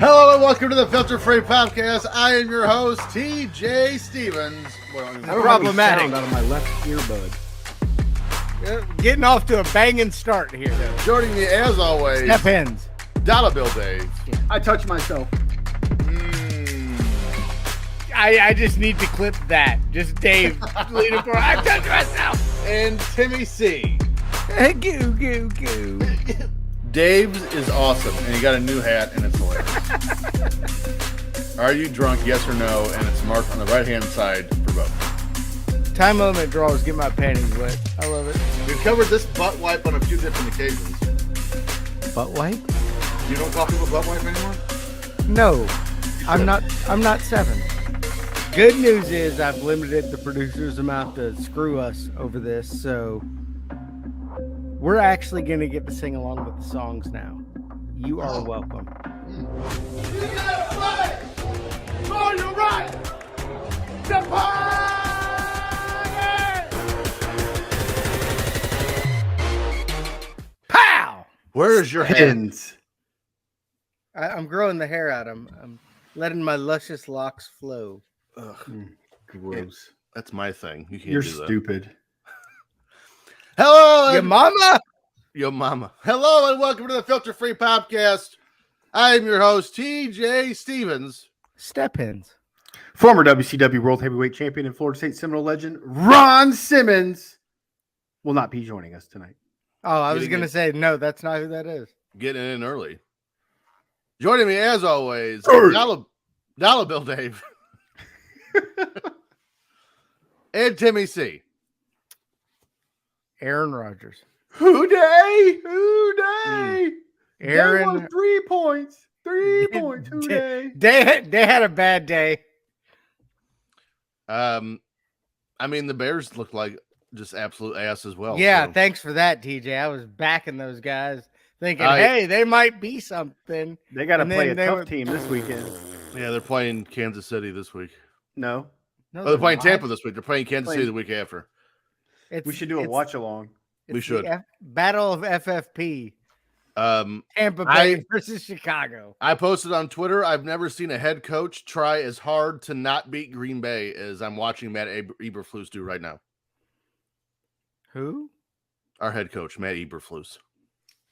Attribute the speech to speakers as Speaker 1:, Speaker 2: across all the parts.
Speaker 1: Hello and welcome to the Filter Free Podcast. I am your host, TJ Stevens.
Speaker 2: Well, problematic out of my left earbud.
Speaker 3: Getting off to a banging start here.
Speaker 1: Joining me as always,
Speaker 3: Step ends.
Speaker 1: Dollar Bill Dave.
Speaker 2: I touch myself.
Speaker 3: I just need to clip that. Just Dave leaning for I touched myself.
Speaker 1: And Timmy C.
Speaker 3: Goo, goo, goo.
Speaker 1: Dave's is awesome, and he got a new hat, and it's hilarious. Are you drunk? Yes or no? And it's marked on the right-hand side for both.
Speaker 3: Time limit draws get my panties wet. I love it.
Speaker 1: We've covered this butt wipe on a few different occasions.
Speaker 3: Butt wipe?
Speaker 1: You don't call people butt wipe anymore?
Speaker 3: No, I'm not 7. Good news is I've limited the producer's amount to screw us over this, so we're actually going to get to sing along with the songs now. You are welcome.
Speaker 1: You gotta fight for your right to party!
Speaker 3: Pow!
Speaker 1: Where is your
Speaker 2: Pins.
Speaker 3: I'm growing the hair out. I'm letting my luscious locks flow.
Speaker 1: Ugh,
Speaker 2: Gross.
Speaker 1: that's my thing. You can't
Speaker 2: You're
Speaker 1: do that.
Speaker 2: stupid.
Speaker 1: Hello,
Speaker 3: Your mama?
Speaker 1: Your mama. Hello and welcome to the Filter Free Podcast. I am your host, TJ Stevens.
Speaker 3: Step ins.
Speaker 2: Former WCW World Heavyweight Champion and Florida State Seminole legend Ron Simmons will not be joining us tonight.
Speaker 3: Oh, I was
Speaker 1: Getting
Speaker 3: going to
Speaker 1: it.
Speaker 3: say, no, that's not who that is.
Speaker 1: Getting in early. Joining me as always, Dollar Bill Dave. And Timmy C.
Speaker 3: Aaron Rodgers.
Speaker 2: Who day? Who day? They
Speaker 3: Aaron.
Speaker 2: won 3 points. 3 points. Who day?
Speaker 3: They had a bad day.
Speaker 1: I mean, the Bears look like just absolute ass as well.
Speaker 3: Yeah,
Speaker 1: so.
Speaker 3: thanks for that, TJ. I was backing those guys, thinking, hey, they might be something.
Speaker 2: They got to
Speaker 3: And
Speaker 2: play a
Speaker 3: then
Speaker 2: tough team this weekend.
Speaker 1: Yeah, they're playing Kansas City this week.
Speaker 2: No.
Speaker 3: No,
Speaker 1: Oh, they're playing
Speaker 3: not.
Speaker 1: Tampa this week. They're playing Kansas City
Speaker 2: Playing-
Speaker 1: the week after.
Speaker 3: It's-
Speaker 2: We should do a
Speaker 3: it's-
Speaker 2: watch along.
Speaker 1: We
Speaker 3: it's
Speaker 1: should.
Speaker 3: the Battle of FFP.
Speaker 1: Um,
Speaker 3: Tampa
Speaker 1: I-
Speaker 3: Bay versus Chicago.
Speaker 1: I posted on Twitter, I've never seen a head coach try as hard to not beat Green Bay as I'm watching Matt Eberflus do right now.
Speaker 3: Who?
Speaker 1: Our head coach, Matt Eberflus.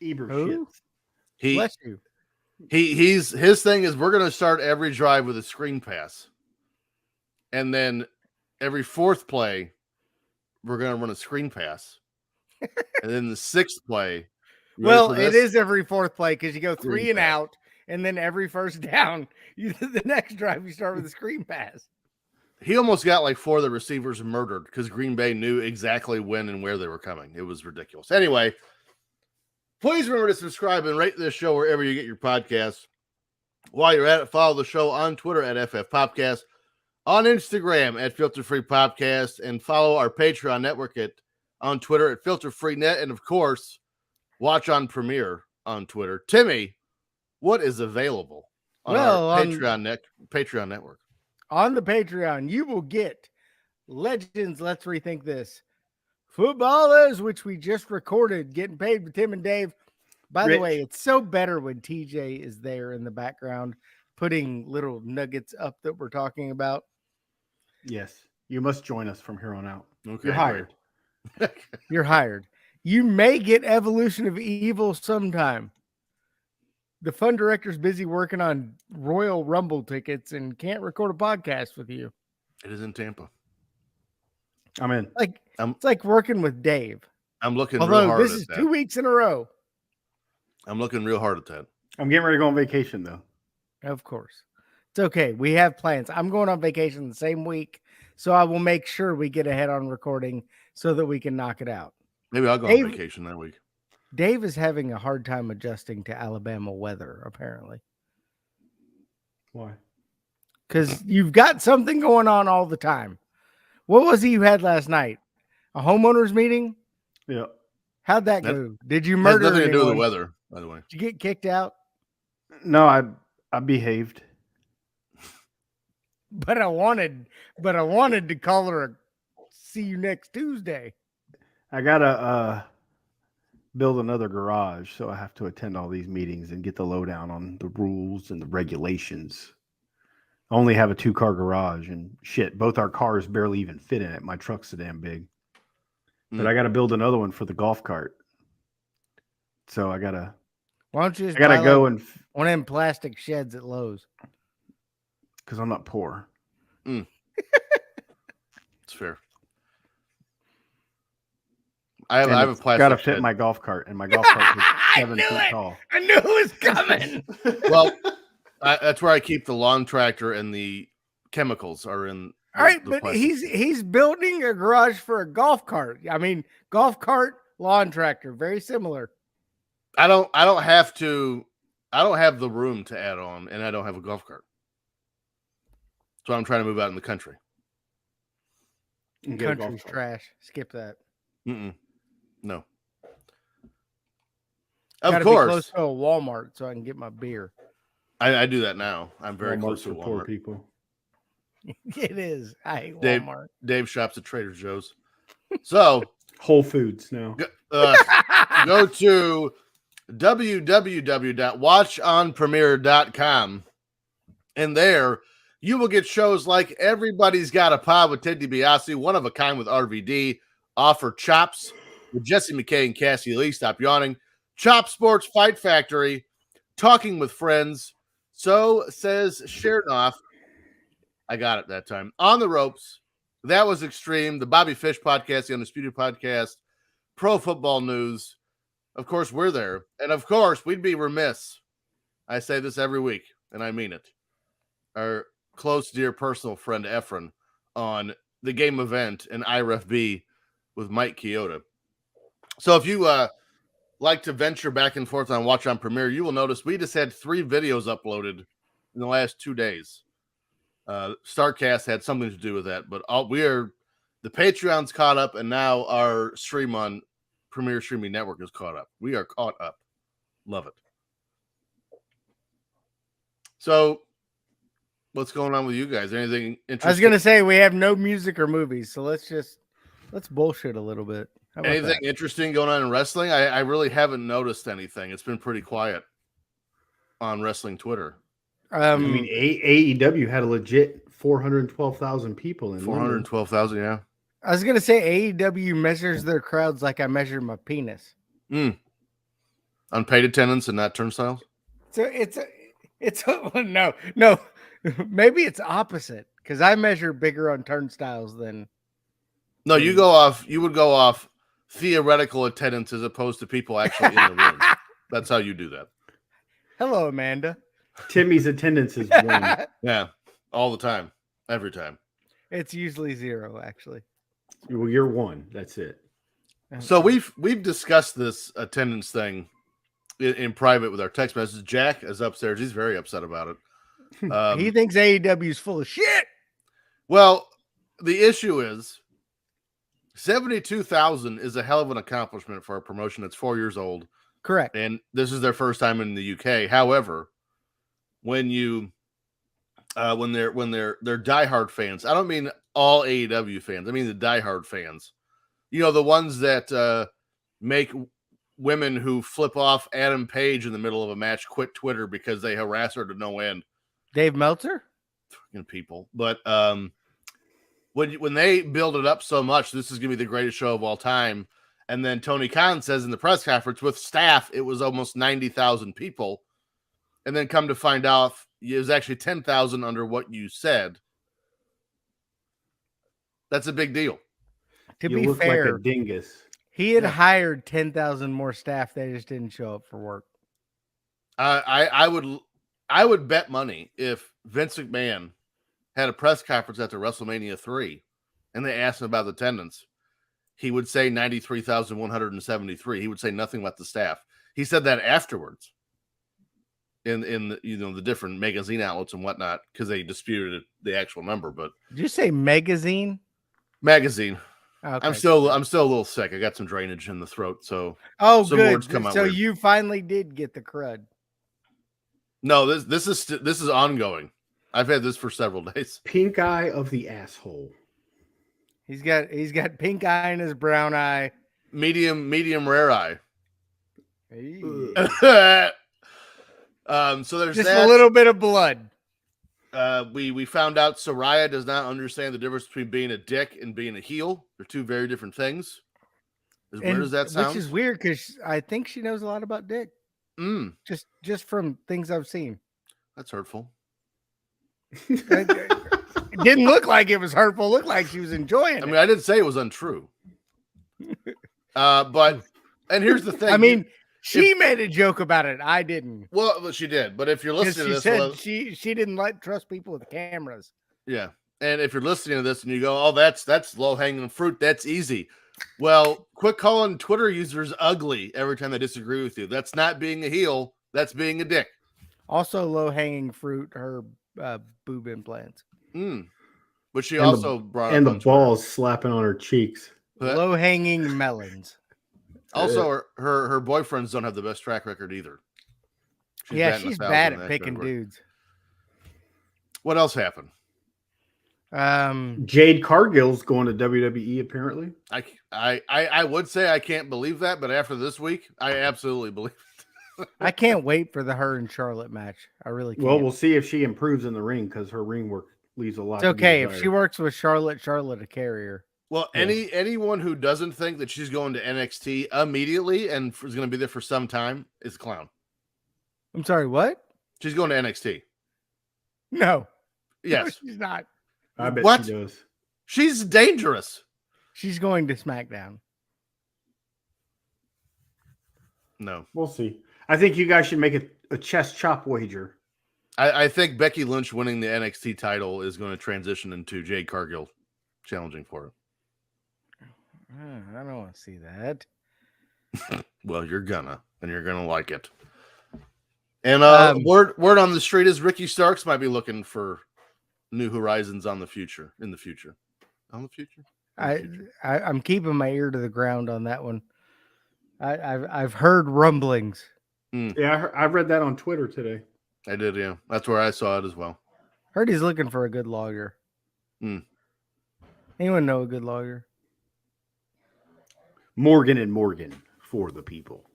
Speaker 2: Eber
Speaker 3: Who?
Speaker 2: shit.
Speaker 1: He
Speaker 3: Bless you.
Speaker 1: his thing is we're going to start every drive with a screen pass. And then every fourth play, we're going to run a screen pass. And then the sixth play. you ready
Speaker 3: Well,
Speaker 1: for
Speaker 3: it
Speaker 1: this?
Speaker 3: is every fourth play because you go
Speaker 1: Screen
Speaker 3: 3 and
Speaker 1: pass.
Speaker 3: out, and then every first down, the next drive, you start with a screen pass.
Speaker 1: He almost got like 4 of the receivers murdered because Green Bay knew exactly when and where they were coming. It was ridiculous. Anyway, please remember to subscribe and rate this show wherever you get your podcasts. While you're at it, follow the show on Twitter at FF Popcast, on Instagram at Filter Free Podcast, and follow our Patreon network on Twitter at Filter Free Net, and of course, watch on Premiere on Twitter. Timmy, what is available on our Patreon network?
Speaker 3: On the Patreon, you will get Legends Let's Rethink This, Footballers, which we just recorded, getting paid with Tim and Dave. By the way, it's so better when TJ is there in the background, putting little nuggets up that we're talking about.
Speaker 2: Yes. You must join us from here on out.
Speaker 1: Okay,
Speaker 2: You're hired.
Speaker 3: You're hired. You may get Evolution of Evil sometime. The fund director's busy working on Royal Rumble tickets and can't record a podcast with you.
Speaker 1: It is in Tampa.
Speaker 2: I'm in.
Speaker 3: It's like working with Dave.
Speaker 1: I'm looking real
Speaker 3: Although
Speaker 1: hard
Speaker 3: this
Speaker 1: at
Speaker 3: is
Speaker 1: that.
Speaker 3: 2 weeks in a row.
Speaker 1: I'm looking real hard at that.
Speaker 2: I'm getting ready to go on vacation, though.
Speaker 3: Of course. It's okay. We have plans. I'm going on vacation the same week, so I will make sure we get ahead on recording so that we can knock it out.
Speaker 1: Maybe I'll go
Speaker 3: Dave-
Speaker 1: on vacation that week.
Speaker 3: Dave is having a hard time adjusting to Alabama weather, apparently.
Speaker 2: Why?
Speaker 3: Because you've got something going on all the time. What was it you had last night? A homeowners meeting?
Speaker 2: Yeah.
Speaker 3: How'd that
Speaker 1: That-
Speaker 3: go? Did you
Speaker 1: It has
Speaker 3: murder
Speaker 1: nothing to do with the
Speaker 3: anyone?
Speaker 1: weather, by the way.
Speaker 3: Did you get kicked out?
Speaker 2: No, I behaved.
Speaker 3: But I wanted to call her a see you next Tuesday.
Speaker 2: I got a build another garage, so I have to attend all these meetings and get the lowdown on the rules and the regulations. I only have a 2-car garage, and shit, both our cars barely even fit in it. My truck's so damn big. But I got to build another one for the golf cart. So I gotta.
Speaker 3: Why don't you just
Speaker 2: I gotta
Speaker 3: buy
Speaker 2: go
Speaker 3: like
Speaker 2: and
Speaker 3: one of them plastic sheds at Lowe's?
Speaker 2: because I'm not poor.
Speaker 1: It's fair. I have a plastic.
Speaker 2: Gotta fit
Speaker 1: shed.
Speaker 2: my golf cart, and my golf cart is 7
Speaker 3: knew
Speaker 2: feet
Speaker 3: it!
Speaker 2: tall.
Speaker 3: I knew it was coming.
Speaker 1: Well, that's where I keep the lawn tractor, and the chemicals are in.
Speaker 3: All right,
Speaker 1: the
Speaker 3: but
Speaker 1: plastic.
Speaker 3: he's building a garage for a golf cart. I mean, golf cart, lawn tractor, very similar.
Speaker 1: I don't have to. I don't have the room to add on, and I don't have a golf cart. So I'm trying to move out in the country.
Speaker 2: And get a golf
Speaker 3: Country's
Speaker 2: cart.
Speaker 3: trash. Skip that.
Speaker 1: No. Of
Speaker 3: Gotta
Speaker 1: course,
Speaker 3: be close to a Walmart so I can get my beer.
Speaker 1: I do that now. I'm very
Speaker 2: Walmart's
Speaker 1: close to
Speaker 2: for poor
Speaker 1: Walmart.
Speaker 2: people.
Speaker 3: It is. I hate
Speaker 1: Dave-
Speaker 3: Walmart.
Speaker 1: Dave shops at Trader Joe's. So
Speaker 2: Whole Foods now.
Speaker 1: go to www.watchonpremiere.com, and there you will get shows like Everybody's Got a Pod with Ted DiBiase, One of a Kind with RVD, Offer Chops with Jesse McKay and Cassie Lee, Stop Yawning, Chop Sports Fight Factory, Talking with Friends, So Says Chernoff. I got it that time. On the Ropes, That Was Extreme, the Bobby Fish Podcast, the Undisputed Podcast, Pro Football News. Of course, we're there. And of course, we'd be remiss. I say this every week, and I mean it. Our close, dear, personal friend Efren on the game event and IRFB with Mike Chioda. So if you like to venture back and forth on Watch on Premiere, you will notice we just had 3 videos uploaded in the last 2 days. Starcast had something to do with that, but the Patreon's caught up, and now our stream on Premier Streaming Network is caught up. We are caught up. Love it. So, what's going on with you guys? Anything interesting?
Speaker 3: I was gonna say we have no music or movies, so let's bullshit a little bit. How about
Speaker 1: Anything
Speaker 3: that?
Speaker 1: interesting going on in wrestling? I really haven't noticed anything. It's been pretty quiet on wrestling Twitter.
Speaker 2: I mean, AEW had a legit 412,000 people in
Speaker 1: 412,000, yeah.
Speaker 3: I was gonna say AEW measures their crowds like I measure my penis.
Speaker 1: Unpaid attendance and not turnstiles?
Speaker 3: So it's no. Maybe it's opposite because I measure bigger on turnstiles than.
Speaker 1: No, you would go off theoretical attendance as opposed to people actually in the room. That's how you do that.
Speaker 3: Hello, Amanda.
Speaker 2: Timmy's attendance is 1.
Speaker 1: Yeah, all the time, every time.
Speaker 3: It's usually 0, actually.
Speaker 2: Well, you're 1. That's it.
Speaker 1: So we've discussed this attendance thing in private with our text messages. Jack is upstairs. He's very upset about it.
Speaker 3: He thinks AEW is full of shit.
Speaker 1: Well, the issue is 72,000 is a hell of an accomplishment for a promotion that's 4 years old.
Speaker 3: Correct.
Speaker 1: And this is their first time in the UK. However, when they're diehard fans, I don't mean all AEW fans. I mean the diehard fans. You know, the ones that make women who flip off Adam Page in the middle of a match quit Twitter because they harass her to no end.
Speaker 3: Dave Meltzer?
Speaker 1: Fucking people. But when they build it up so much, this is going to be the greatest show of all time. And then Tony Khan says in the press conference with staff, it was almost 90,000 people. And then come to find out it was actually 10,000 under what you said. That's a big deal.
Speaker 3: To
Speaker 2: You
Speaker 3: be
Speaker 2: look
Speaker 3: fair,
Speaker 2: like a dingus.
Speaker 3: he had hired 10,000 more staff. They just didn't show up for work.
Speaker 1: I would bet money if Vince McMahon had a press conference after WrestleMania 3 and they asked him about the attendance, he would say 93,173. He would say nothing about the staff. He said that afterwards in the, the different magazine outlets and whatnot because they disputed the actual number. But
Speaker 3: Did you say magazine?
Speaker 1: Magazine.
Speaker 3: Okay.
Speaker 1: I'm still a little sick. I got some drainage in the throat, so
Speaker 3: Oh,
Speaker 1: some
Speaker 3: good.
Speaker 1: words come out
Speaker 3: So
Speaker 1: weird.
Speaker 3: you finally did get the crud.
Speaker 1: No, this is ongoing. I've had this for several days.
Speaker 2: Pink eye of the asshole.
Speaker 3: He's got pink eye in his brown eye.
Speaker 1: Medium rare eye.
Speaker 3: Hey.
Speaker 1: So there's
Speaker 3: Just
Speaker 1: that.
Speaker 3: a little bit of blood.
Speaker 1: We found out Soraya does not understand the difference between being a dick and being a heel. They're two very different things. As weird as that sounds.
Speaker 3: Which is weird because I think she knows a lot about dick. Just from things I've seen.
Speaker 1: That's hurtful.
Speaker 3: It didn't look like it was hurtful. It looked like she was enjoying it.
Speaker 1: I mean, I didn't say it was untrue. But here's the thing.
Speaker 3: I mean, she made a joke about it. I didn't.
Speaker 1: Well, she did. But if you're listening to this,
Speaker 3: said she didn't trust people with cameras.
Speaker 1: Yeah. And if you're listening to this and you go, oh, that's low hanging fruit, that's easy. Well, quit calling Twitter users ugly every time they disagree with you. That's not being a heel. That's being a dick.
Speaker 3: Also, low hanging fruit, her boob implants.
Speaker 1: Which she also brought up.
Speaker 2: And the balls slapping on her cheeks.
Speaker 3: Low hanging melons.
Speaker 1: Also, her boyfriends don't have the best track record either.
Speaker 3: She's bad at picking dudes.
Speaker 1: What else happened?
Speaker 2: Jade Cargill's going to WWE apparently.
Speaker 1: I would say I can't believe that, but after this week, I absolutely believe it.
Speaker 3: I can't wait for the her and Charlotte match. I really can't.
Speaker 2: Well, we'll see if she improves in the ring because her ring work leaves a lot.
Speaker 3: It's okay if she works with Charlotte a carrier.
Speaker 1: Well, anyone who doesn't think that she's going to NXT immediately and is going to be there for some time is a clown.
Speaker 3: I'm sorry, what?
Speaker 1: She's going to NXT.
Speaker 3: No.
Speaker 1: Yes.
Speaker 3: No, she's not.
Speaker 2: I bet
Speaker 1: What?
Speaker 2: she does.
Speaker 1: She's dangerous.
Speaker 3: She's going to SmackDown.
Speaker 1: No.
Speaker 2: We'll see. I think you guys should make a chest chop wager.
Speaker 1: I think Becky Lynch winning the NXT title is going to transition into Jade Cargill challenging for it.
Speaker 3: I don't want to see that.
Speaker 1: Well, you're gonna like it. And word on the street is Ricky Starks might be looking for new horizons in the future.
Speaker 3: I'm keeping my ear to the ground on that one. I've heard rumblings.
Speaker 2: Yeah, I read that on Twitter today.
Speaker 1: I did, yeah. That's where I saw it as well.
Speaker 3: Heard he's looking for a good lawyer. Anyone know a good lawyer?
Speaker 2: Morgan and Morgan for the people.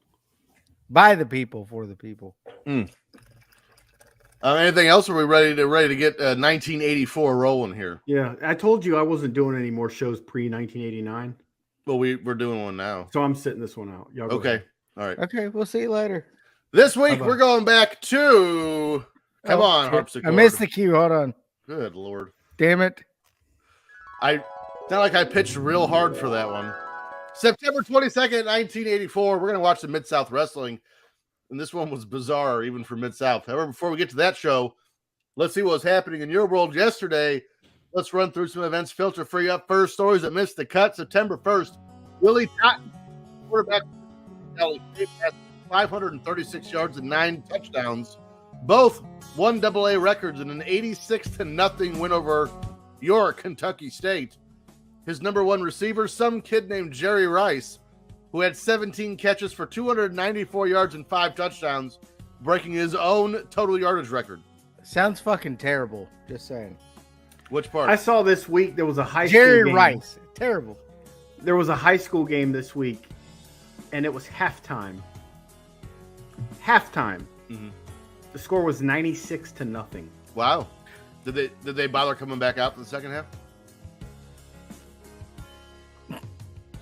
Speaker 3: By the people, for the people.
Speaker 1: Anything else? Are we ready to get 1984 rolling here?
Speaker 2: Yeah, I told you I wasn't doing any more shows pre 1989.
Speaker 1: Well, we're doing one now.
Speaker 2: So I'm sitting this one out. Y'all go
Speaker 1: okay.
Speaker 2: ahead.
Speaker 1: All right.
Speaker 3: Okay, we'll see you later.
Speaker 1: This week we're going back to come on, harpsichord.
Speaker 3: I missed the cue. Hold on.
Speaker 1: Good Lord.
Speaker 3: Damn it.
Speaker 1: It's not like I pitched real hard for that one. September 22nd, 1984. We're going to watch the Mid-South Wrestling. And this one was bizarre, even for Mid-South. However, before we get to that show, let's see what was happening in your world yesterday. Let's run through some events, filter free up first. Stories that missed the cut. September 1st, Willie Totten, quarterback, passed 536 yards and 9 touchdowns. Both 1AA records in an 86-0 win over your Kentucky State. His number one receiver, some kid named Jerry Rice, who had 17 catches for 294 yards and 5 touchdowns, breaking his own total yardage record.
Speaker 3: Sounds fucking terrible. Just saying.
Speaker 1: Which part?
Speaker 2: I saw this week there was a high school
Speaker 3: Jerry
Speaker 2: game.
Speaker 3: Rice. Terrible.
Speaker 2: There was a high school game this week, and it was halftime.
Speaker 1: Mm-hmm.
Speaker 2: The score was 96-0.
Speaker 1: Wow. Did they bother coming back out in the second half?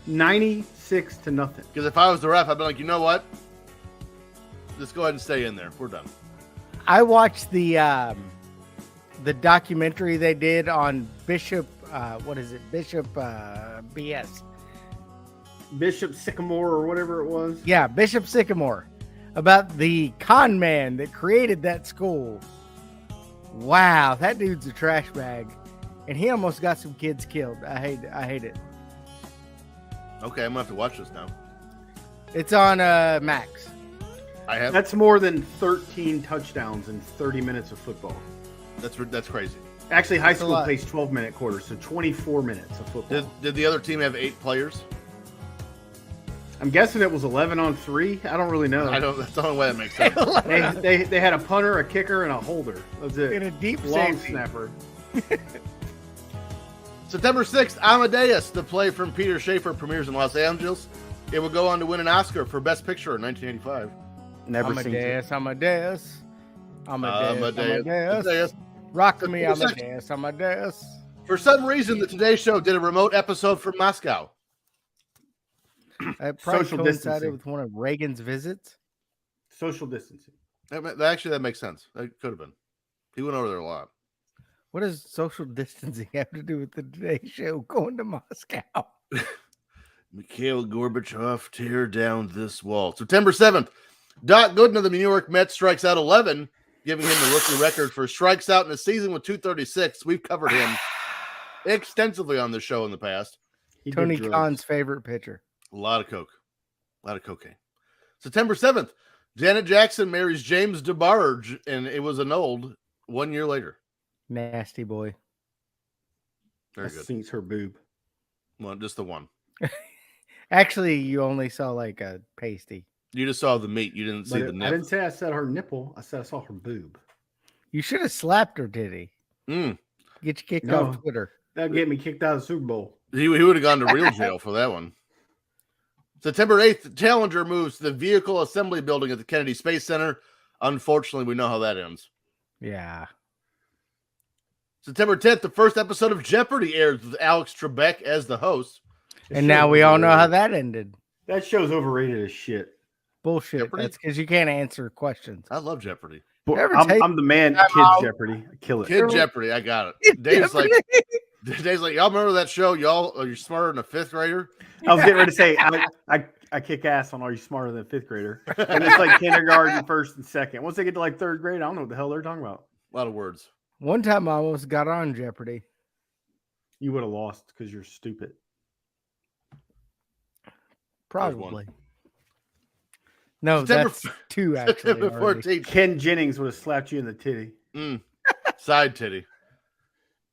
Speaker 2: 96-0.
Speaker 1: Because if I was the ref, I'd be like, you know what? Just go ahead and stay in there. We're done.
Speaker 3: I watched the documentary they did on Bishop. Bishop BS.
Speaker 2: Bishop Sycamore or whatever it was.
Speaker 3: Yeah, Bishop Sycamore, about the con man that created that school. Wow, that dude's a trash bag, and he almost got some kids killed. I hate it.
Speaker 1: Okay, I'm gonna have to watch this now.
Speaker 3: It's on Max.
Speaker 1: I have.
Speaker 2: That's more than 13 touchdowns in 30 minutes of football.
Speaker 1: That's crazy.
Speaker 2: Actually, high school plays 12-minute quarters, so 24 minutes of football.
Speaker 1: Did the other team have 8 players?
Speaker 2: I'm guessing it was 11-on-3. I don't really know.
Speaker 1: That's the only way that makes sense.
Speaker 2: they had a punter, a kicker, and a holder. That's it.
Speaker 3: In a deep
Speaker 2: long
Speaker 3: safety.
Speaker 2: snapper.
Speaker 1: September 6th, Amadeus, the play from Peter Schaefer, premieres in Los Angeles. It would go on to win an Oscar for Best Picture in 1985.
Speaker 2: Never seen it.
Speaker 3: Amadeus.
Speaker 1: Amadeus.
Speaker 3: Amadeus. Rock me, Amadeus. Amadeus.
Speaker 1: For some reason, the Today Show did a remote episode from Moscow.
Speaker 3: It probably
Speaker 2: Social
Speaker 3: coincided
Speaker 2: distancing.
Speaker 3: with one of Reagan's visits.
Speaker 2: Social distancing.
Speaker 1: That makes sense. That could have been. He went over there a lot.
Speaker 3: What does social distancing have to do with the Today Show going to Moscow?
Speaker 1: Mikhail Gorbachev, tear down this wall. September 7th, Doc Gooden of the New York Mets strikes out 11, giving him the rookie record for strikes out in a season with 236. We've covered him extensively on the show in the past.
Speaker 3: Tony Khan's favorite pitcher.
Speaker 1: A lot of coke. A lot of cocaine. September 7th, Janet Jackson marries James DeBarge, and it was annulled 1 year later.
Speaker 3: Nasty boy.
Speaker 1: Very
Speaker 2: That
Speaker 1: good.
Speaker 2: sinks her boob.
Speaker 1: Well, just the one.
Speaker 3: Actually, you only saw like a pasty.
Speaker 1: You just saw the meat. You didn't see the
Speaker 2: I
Speaker 1: nip.
Speaker 2: didn't say I said her nipple. I said I saw her boob.
Speaker 3: You should have slapped her, Diddy.
Speaker 1: Mm.
Speaker 3: Get you kicked
Speaker 2: No.
Speaker 3: off Twitter.
Speaker 2: That'd get me kicked out of the Super Bowl.
Speaker 1: He would have gone to real jail for that one. September 8th, Challenger moves to the Vehicle Assembly Building at the Kennedy Space Center. Unfortunately, we know how that ends.
Speaker 3: Yeah.
Speaker 1: September 10th, the first episode of Jeopardy airs with Alex Trebek as the host.
Speaker 3: And now we all know how that ended.
Speaker 2: That show's overrated as shit.
Speaker 3: Bullshit.
Speaker 1: Jeopardy?
Speaker 3: That's because you can't answer questions.
Speaker 1: I love Jeopardy.
Speaker 3: Ever take
Speaker 2: I'm the man,
Speaker 3: time
Speaker 2: Kid
Speaker 3: out?
Speaker 2: Jeopardy. I kill it.
Speaker 1: Kid Jeopardy, I got it. Dave's like, y'all remember that show? You're smarter than a fifth grader.
Speaker 2: I was getting ready to say, I kick ass on Are You Smarter Than a Fifth Grader? And it's like kindergarten, first and second. Once they get to like third grade, I don't know what the hell they're talking about.
Speaker 1: A lot of words.
Speaker 3: One time I almost got on Jeopardy.
Speaker 2: You would have lost because you're stupid.
Speaker 3: Probably. No,
Speaker 1: September
Speaker 3: that's two actually.
Speaker 1: September
Speaker 3: already.
Speaker 1: 14th.
Speaker 2: Ken Jennings would have slapped you in the titty.
Speaker 1: Side titty.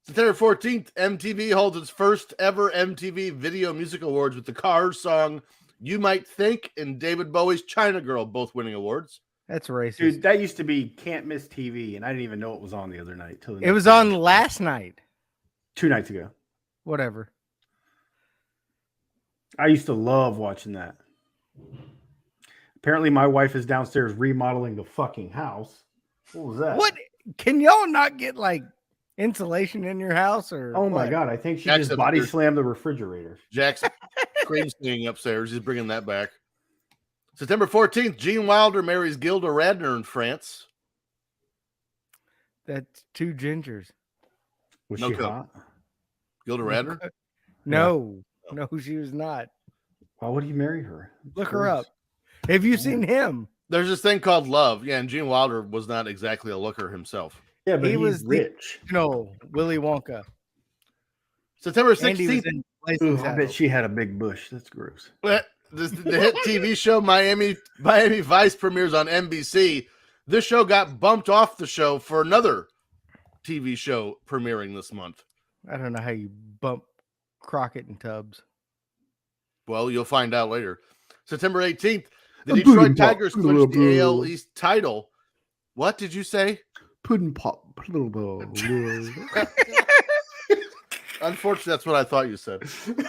Speaker 1: September 14th, MTV holds its first ever MTV Video Music Awards with the Cars song You Might Think and David Bowie's China Girl both winning awards.
Speaker 3: That's racist.
Speaker 2: Dude, that used to be Can't Miss TV, and I didn't even know it was on the other night. Till the
Speaker 3: It
Speaker 2: next
Speaker 3: was
Speaker 2: day.
Speaker 3: on last night.
Speaker 2: 2 nights ago.
Speaker 3: Whatever.
Speaker 2: I used to love watching that. Apparently, my wife is downstairs remodeling the fucking house. What was that?
Speaker 3: What? Can y'all not get like insulation in your house or?
Speaker 2: Oh my
Speaker 3: what?
Speaker 2: god! I think she
Speaker 1: Jackson,
Speaker 2: just body
Speaker 1: you're-
Speaker 2: slammed the refrigerator.
Speaker 1: Jackson cream singing upstairs. He's bringing that back. September 14th, Gene Wilder marries Gilda Radner in France.
Speaker 3: That's two gingers.
Speaker 2: Was
Speaker 1: No
Speaker 2: she
Speaker 1: coke.
Speaker 2: hot?
Speaker 1: Gilda Radner?
Speaker 3: No, she was not.
Speaker 2: Why would you marry her?
Speaker 3: Look her up. Have you seen him?
Speaker 1: There's this thing called love. Yeah, and Gene Wilder was not exactly a looker himself.
Speaker 2: Yeah, but
Speaker 3: He
Speaker 2: he
Speaker 3: was
Speaker 2: was
Speaker 3: the-
Speaker 2: rich.
Speaker 3: No, Willy Wonka.
Speaker 1: September
Speaker 3: Andy was
Speaker 1: 16th,
Speaker 3: in Blazing
Speaker 2: Ooh, I bet
Speaker 3: Saddles.
Speaker 2: she had a big bush. That's gross.
Speaker 1: the hit TV show Miami Vice premieres on NBC. This show got bumped off the show for another TV show premiering this month.
Speaker 3: I don't know how you bump Crockett and Tubbs.
Speaker 1: Well, you'll find out later. September 18th, the
Speaker 2: Pudding
Speaker 1: Detroit
Speaker 2: pop.
Speaker 1: Tigers clinched the AL East title. What did you say?
Speaker 2: Pudding pop.
Speaker 1: Unfortunately, that's what I thought you said. September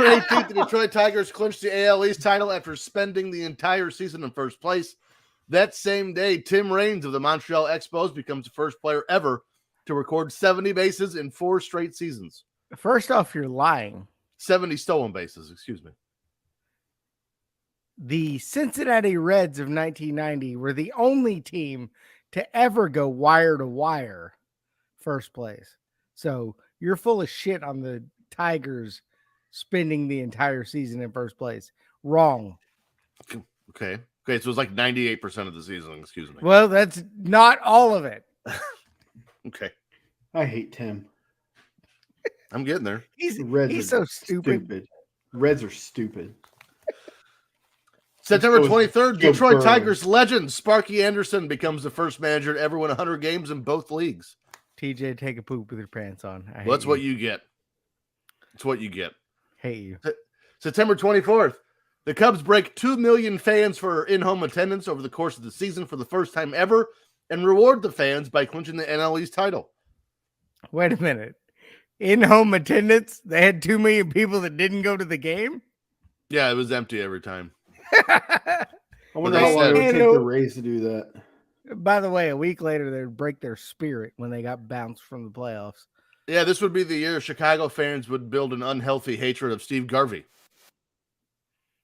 Speaker 1: 18th, the Detroit Tigers clinched the AL East title after spending the entire season in first place. That same day, Tim Raines of the Montreal Expos becomes the first player ever to record 70 bases in 4 straight seasons.
Speaker 3: First off, you're lying.
Speaker 1: 70 stolen bases, excuse me.
Speaker 3: The Cincinnati Reds of 1990 were the only team to ever go wire to wire first place. So you're full of shit on the Tigers spending the entire season in first place. Wrong.
Speaker 1: Okay. So it was like 98% of the season, excuse me.
Speaker 3: Well, that's not all of it.
Speaker 1: Okay.
Speaker 2: I hate Tim.
Speaker 1: I'm getting there.
Speaker 3: He's
Speaker 2: Reds
Speaker 3: so
Speaker 2: are
Speaker 3: stupid.
Speaker 2: Reds are stupid.
Speaker 1: September
Speaker 2: Joe
Speaker 1: 23rd, Detroit
Speaker 2: Burrow.
Speaker 1: Tigers legend Sparky Anderson becomes the first manager to ever win 100 games in both leagues.
Speaker 3: TJ, take a poop with your pants on. I hate
Speaker 1: Well, that's what you get. That's what you get.
Speaker 3: hate you.
Speaker 1: September 24th, the Cubs break 2 million fans for in-home attendance over the course of the season for the first time ever and reward the fans by clinching the NL East title.
Speaker 3: Wait a minute. In-home attendance, they had 2 million people that didn't go to the game?
Speaker 1: Yeah, it was empty every time.
Speaker 2: I wonder
Speaker 1: they
Speaker 2: how long it would
Speaker 1: said-
Speaker 2: take the Rays to do that.
Speaker 3: By the way, a week later, they'd break their spirit when they got bounced from the playoffs.
Speaker 1: Yeah, this would be the year Chicago fans would build an unhealthy hatred of Steve Garvey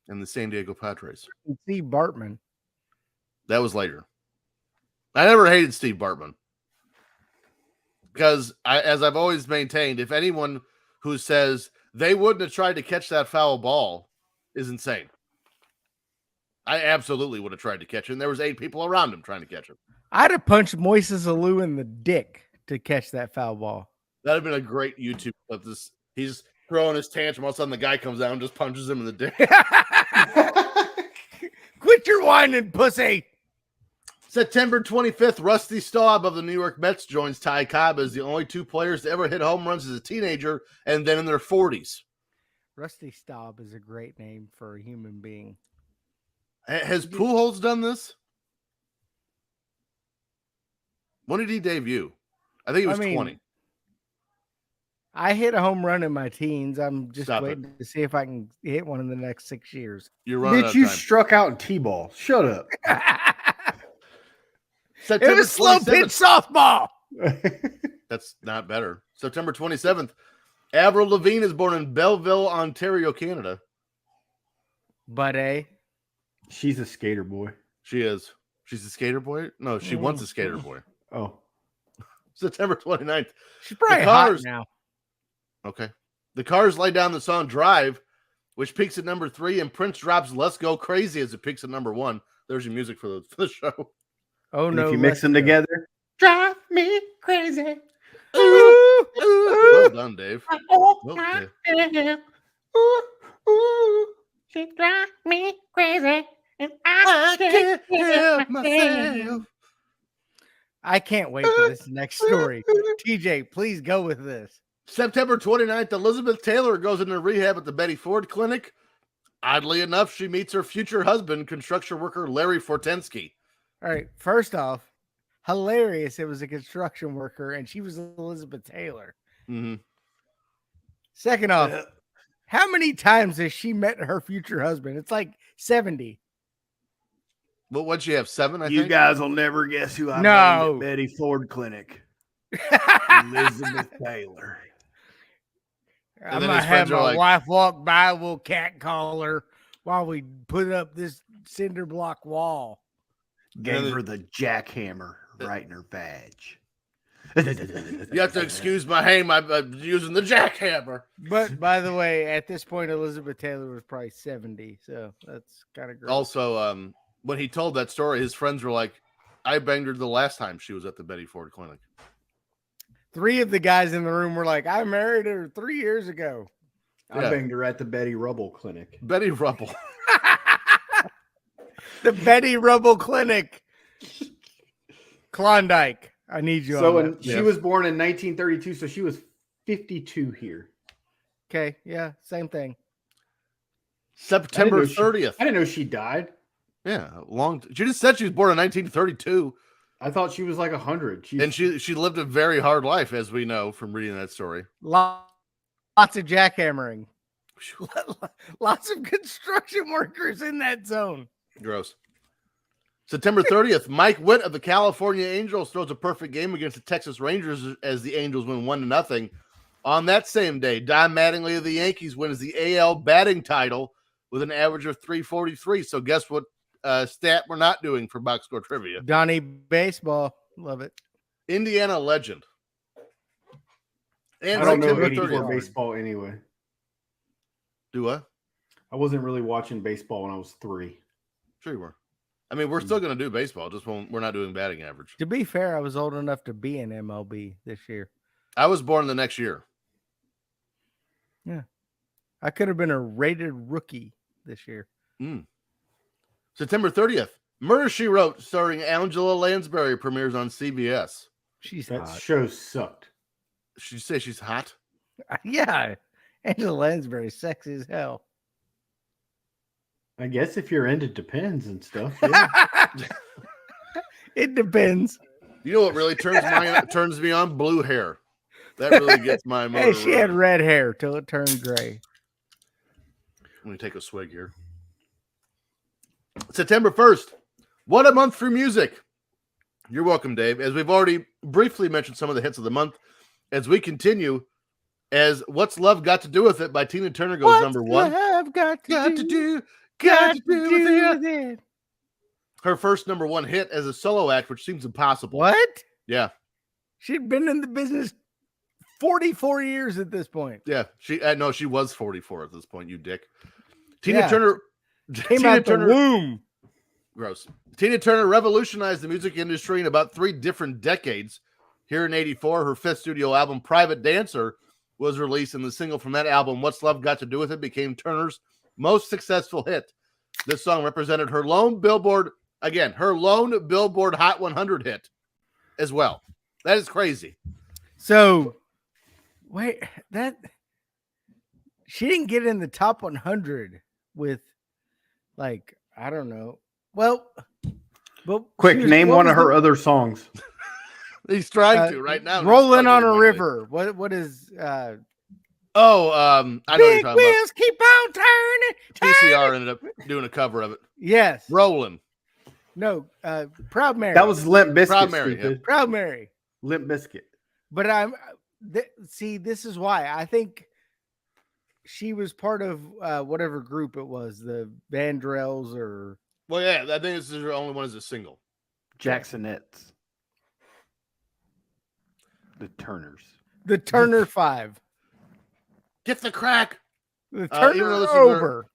Speaker 1: and the San Diego Padres.
Speaker 3: And Steve Bartman.
Speaker 1: That was later. I never hated Steve Bartman because, as I've always maintained, if anyone who says they wouldn't have tried to catch that foul ball is insane. I absolutely would have tried to catch it. And there was 8 people around him trying to catch him.
Speaker 3: I'd have punched Moises Alou in the dick to catch that foul ball.
Speaker 1: That'd have been a great YouTube clip. He's throwing his tantrum. All of a sudden, the guy comes out and just punches him in the dick.
Speaker 3: Quit your whining, pussy.
Speaker 1: September 25th, Rusty Staub of the New York Mets joins Ty Cobb as the only 2 players to ever hit home runs as a teenager and then in their 40s.
Speaker 3: Rusty Staub is a great name for a human being.
Speaker 1: Has Pujols done this? When did he debut? I think he was 20.
Speaker 3: I hit a home run in my teens. I'm just
Speaker 1: Stop
Speaker 3: waiting to see if I can hit one in the next 6 years.
Speaker 1: You're running out
Speaker 2: Bitch,
Speaker 1: of
Speaker 2: you
Speaker 1: time.
Speaker 2: struck out in T-ball. Shut up.
Speaker 3: It was slow pitch
Speaker 1: 27th.
Speaker 3: softball.
Speaker 1: That's not better. September 27th, Avril Lavigne is born in Belleville, Ontario, Canada.
Speaker 3: But
Speaker 2: She's a skater boy.
Speaker 1: She is. She's a skater boy? No, she wants a skater boy.
Speaker 2: Oh.
Speaker 1: September 29th.
Speaker 3: she's probably
Speaker 1: The
Speaker 3: hot
Speaker 1: Cars-
Speaker 3: now.
Speaker 1: Okay. The Cars lay down the song Drive, which peaks at number 3, and Prince drops Let's Go Crazy as it peaks at number 1. There's your music for the show.
Speaker 3: Oh
Speaker 2: And
Speaker 3: no!
Speaker 2: if you mix them together, drive me crazy.
Speaker 1: Well done, Dave. Well done.
Speaker 4: She drives me crazy, and
Speaker 1: I
Speaker 4: I
Speaker 1: can't help myself.
Speaker 3: I can't wait for this next story. TJ, please go with this.
Speaker 1: September 29th, Elizabeth Taylor goes into rehab at the Betty Ford Clinic. Oddly enough, she meets her future husband, construction worker Larry Fortensky.
Speaker 3: All right. First off, hilarious. It was a construction worker, and she was Elizabeth Taylor.
Speaker 1: Mm-hmm.
Speaker 3: Second off, how many times has she met her future husband? It's like 70.
Speaker 1: But what'd she have, 7, I
Speaker 2: You
Speaker 1: think?
Speaker 2: guys will never guess who I
Speaker 3: No.
Speaker 2: named at Betty Ford Clinic. Elizabeth Taylor.
Speaker 3: I'm
Speaker 1: then
Speaker 3: gonna
Speaker 1: his
Speaker 3: have
Speaker 1: friends are
Speaker 3: my
Speaker 1: like-
Speaker 3: wife walk by. We'll cat call her while we put up this cinder block wall.
Speaker 2: Gave her the jackhammer right in her badge.
Speaker 1: You have to excuse my name. I'm using the jackhammer.
Speaker 3: But by the way, at this point, Elizabeth Taylor was probably 70, so that's kind of great.
Speaker 1: Also, when he told that story, his friends were like, I banged her the last time she was at the Betty Ford Clinic.
Speaker 3: 3 of the guys in the room were like, I married her 3 years ago.
Speaker 2: I banged her at the Betty Rubble Clinic.
Speaker 1: Betty Rubble.
Speaker 3: The Betty Rubble Clinic. Klondike. I need you
Speaker 2: So
Speaker 3: on
Speaker 2: when
Speaker 3: that.
Speaker 2: she was born in 1932, so she was 52 here.
Speaker 3: Okay, yeah, same thing.
Speaker 1: September
Speaker 2: I didn't know
Speaker 1: 30th.
Speaker 2: I didn't know she died.
Speaker 1: Yeah, she just said she was born in 1932,
Speaker 2: I thought she was like 100.
Speaker 1: and she lived a very hard life, as we know from reading that story.
Speaker 3: Lots of jackhammering. Lots of construction workers in that zone.
Speaker 1: Gross. September 30th, Mike Witt of the California Angels throws a perfect game against the Texas Rangers as the Angels win 1-0. On that same day, Don Mattingly of the Yankees wins the AL batting title with an average of .343. So guess what stat we're not doing for box score trivia?
Speaker 3: Donnie Baseball. Love it.
Speaker 1: Indiana legend. And
Speaker 2: I don't know
Speaker 1: September
Speaker 2: 84
Speaker 1: 30th.
Speaker 2: baseball anyway.
Speaker 1: Do what?
Speaker 2: I wasn't really watching baseball when I was 3.
Speaker 1: Sure you were. I mean, we're still going to do baseball, just when we're not doing batting average.
Speaker 3: To be fair, I was old enough to be in MLB this year.
Speaker 1: I was born the next year.
Speaker 3: I could have been a rated rookie this year.
Speaker 1: September 30th, Murder, She Wrote, starring Angela Lansbury, premieres on CBS.
Speaker 3: She's
Speaker 2: That
Speaker 3: hot.
Speaker 2: show sucked.
Speaker 1: She say she's hot.
Speaker 3: Yeah. Angela Lansbury, sexy as hell.
Speaker 2: I guess if you're into Depends and stuff. Yeah.
Speaker 3: It depends.
Speaker 1: You know what really turns me on? Blue hair. That really gets my motor.
Speaker 3: Hey, she had
Speaker 1: running.
Speaker 3: red hair till it turned gray.
Speaker 1: Let me take a swig here. September 1st. What a month for music. You're welcome, Dave. As we've already briefly mentioned some of the hits of the month, as we continue, as What's Love Got to Do With It by Tina Turner goes number one.
Speaker 3: Love got to do
Speaker 1: with
Speaker 3: with
Speaker 1: it.
Speaker 3: it.
Speaker 1: Her first number one hit as a solo act, which seems impossible.
Speaker 3: What?
Speaker 1: Yeah.
Speaker 3: She'd been in the business 44 years at this point.
Speaker 1: Yeah. She was 44 at this point, you dick.
Speaker 3: Yeah.
Speaker 1: Tina Turner
Speaker 3: Came out the womb.
Speaker 1: Gross. Tina Turner revolutionized the music industry in about 3 different decades. Here in 84, her 5th studio album, Private Dancer, was released, and the single from that album, What's Love Got to Do With It, became Turner's most successful hit. This song represented her lone Billboard Hot 100 hit as well. That is crazy.
Speaker 3: So, wait, she didn't get in the top 100 with, like, I don't know. Well,
Speaker 2: Quick, name one of her other songs.
Speaker 1: He's trying to right now.
Speaker 3: Rolling on a River. What is
Speaker 1: I know what you're
Speaker 3: Big
Speaker 1: talking
Speaker 3: wheels keep on turning.
Speaker 1: about. TCR ended up doing a cover of it.
Speaker 3: Yes.
Speaker 1: Rolling.
Speaker 3: No, Proud Mary.
Speaker 2: That was Limp Bizkit.
Speaker 1: Proud Mary,
Speaker 2: stupid.
Speaker 3: Proud Mary.
Speaker 2: Limp Bizkit.
Speaker 3: But see, this is why I think she was part of whatever group it was, the Vandrels or.
Speaker 1: Well, yeah, I think this is her only one as a single.
Speaker 2: Jacksonettes. The Turners.
Speaker 3: The Turner 5.
Speaker 1: Get the crack.
Speaker 3: The Turner
Speaker 1: even though this was
Speaker 3: over.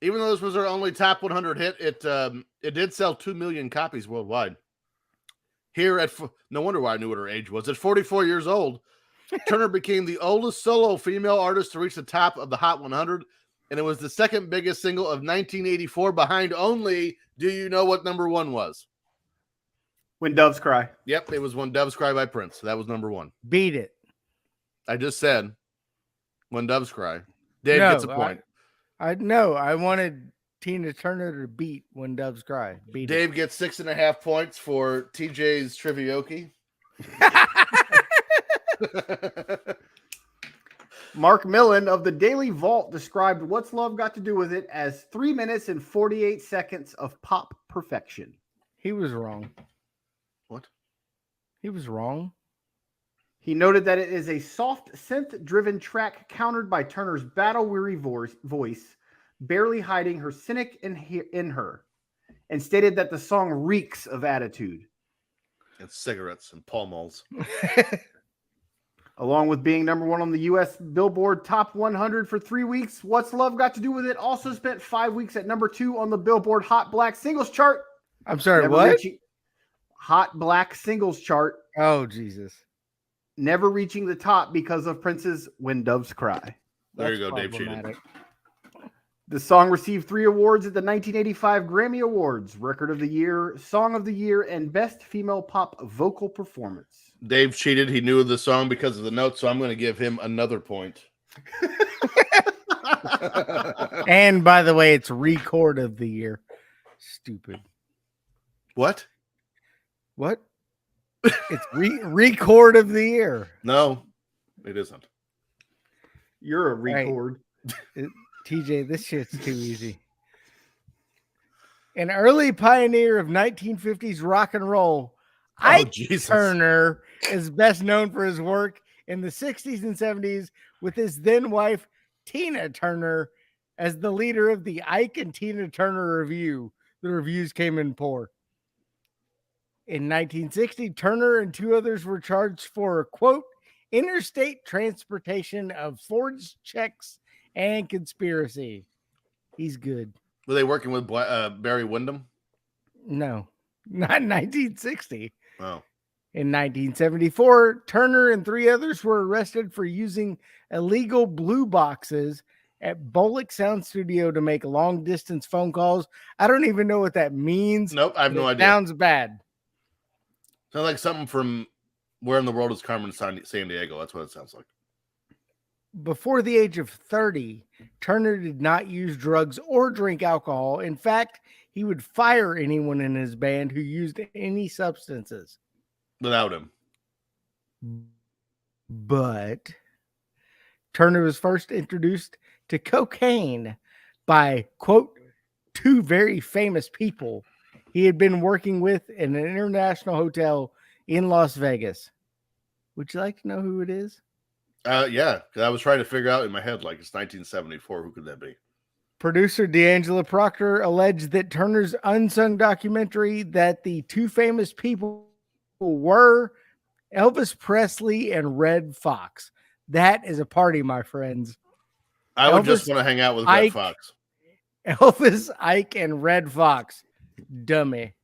Speaker 1: Even though this was her only top 100 hit, it did sell 2 million copies worldwide. Here no wonder why I knew what her age was. At 44 years old, Turner became the oldest solo female artist to reach the top of the Hot 100, and it was the second biggest single of 1984, behind only, do you know what number one was?
Speaker 2: When Doves Cry.
Speaker 1: Yep, it was When Doves Cry by Prince. That was number one.
Speaker 3: Beat it.
Speaker 1: I just said When Doves Cry. Dave gets a point.
Speaker 3: I wanted Tina Turner to beat When Doves Cry.
Speaker 1: Dave gets 6.5 points for TJ's Trivioki.
Speaker 2: Mark Millen of the Daily Vault described What's Love Got to Do With It as 3 minutes and 48 seconds of pop perfection.
Speaker 3: He was wrong.
Speaker 1: What?
Speaker 3: He was wrong.
Speaker 2: He noted that it is a soft synth-driven track countered by Turner's battle-weary voice, barely hiding her cynic in her, and stated that the song reeks of attitude.
Speaker 1: And cigarettes and Pall Malls.
Speaker 2: Along with being number one on the U.S. Billboard Top 100 for 3 weeks, What's Love Got to Do With It also spent 5 weeks at number 2 on the Billboard Hot Black Singles chart.
Speaker 3: I'm sorry, what?
Speaker 2: Hot Black Singles chart.
Speaker 3: Oh, Jesus.
Speaker 2: Never reaching the top because of Prince's When Doves Cry.
Speaker 1: There you go, Dave cheated.
Speaker 2: The song received 3 awards at the 1985 Grammy Awards, Record of the Year, Song of the Year, and Best Female Pop Vocal Performance.
Speaker 1: Dave cheated. He knew the song because of the notes, so I'm going to give him another point.
Speaker 3: And by the way, it's Record of the Year. Stupid.
Speaker 1: What?
Speaker 3: What? It's Record of the Year.
Speaker 1: No, it isn't.
Speaker 2: You're a record.
Speaker 3: TJ, this shit's too easy. An early pioneer of 1950s rock and roll, Ike Turner is best known for his work in the 60s and 70s with his then wife, Tina Turner, as the leader of the Ike and Tina Turner Review. The reviews came in poor. In 1960, Turner and 2 others were charged for, quote, interstate transportation of forged checks and conspiracy. He's good.
Speaker 1: Were they working with Barry Windham?
Speaker 3: No, not in 1960.
Speaker 1: Oh.
Speaker 3: In 1974, Turner and 3 others were arrested for using illegal blue boxes at Bullock Sound Studio to make long-distance phone calls. I don't even know what that means.
Speaker 1: Nope, I have no idea.
Speaker 3: Sounds bad.
Speaker 1: Sounds like something from Where in the World is Carmen San Diego. That's what it sounds like.
Speaker 3: Before the age of 30, Turner did not use drugs or drink alcohol. In fact, he would fire anyone in his band who used any substances.
Speaker 1: Without him.
Speaker 3: But Turner was first introduced to cocaine by, quote, two very famous people he had been working with in an international hotel in Las Vegas. Would you like to know who it is?
Speaker 1: Yeah, because I was trying to figure out in my head, like, it's 1974. Who could that be?
Speaker 3: Producer D'Angela Proctor alleged that Turner's unsung documentary that the two famous people were Elvis Presley and Red Fox. That is a party, my friends.
Speaker 1: I would
Speaker 3: Elvis,
Speaker 1: just want to hang out with
Speaker 3: Ike,
Speaker 1: Red Fox.
Speaker 3: Elvis, Ike, and Red Fox. Dummy.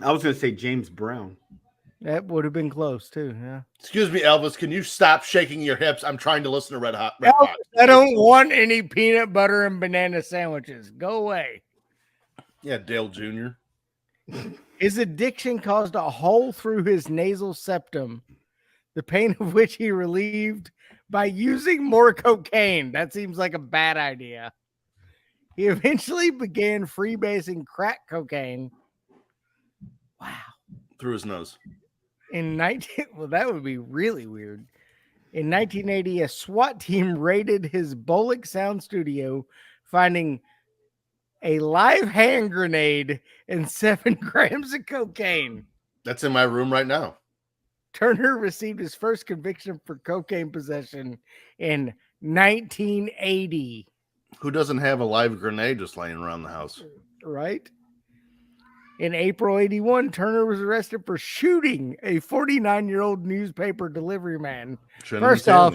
Speaker 2: I was going to say James Brown.
Speaker 3: That would have been close, too. Yeah.
Speaker 1: Excuse me, Elvis. Can you stop shaking your hips? I'm trying to listen to Red
Speaker 3: Elvis,
Speaker 1: Fox.
Speaker 3: I don't want any peanut butter and banana sandwiches. Go away.
Speaker 1: Yeah, Dale Jr.
Speaker 3: His addiction caused a hole through his nasal septum, the pain of which he relieved by using more cocaine. That seems like a bad idea. He eventually began freebasing crack cocaine. Wow.
Speaker 1: Through his nose.
Speaker 3: Well, that would be really weird. In 1980, a SWAT team raided his Bullock Sound studio, finding a live hand grenade and 7 grams of cocaine.
Speaker 1: That's in my room right now.
Speaker 3: Turner received his first conviction for cocaine possession in 1980.
Speaker 1: Who doesn't have a live grenade just laying around the house?
Speaker 3: Right? In April 81, Turner was arrested for shooting a 49-year-old newspaper delivery man. First off,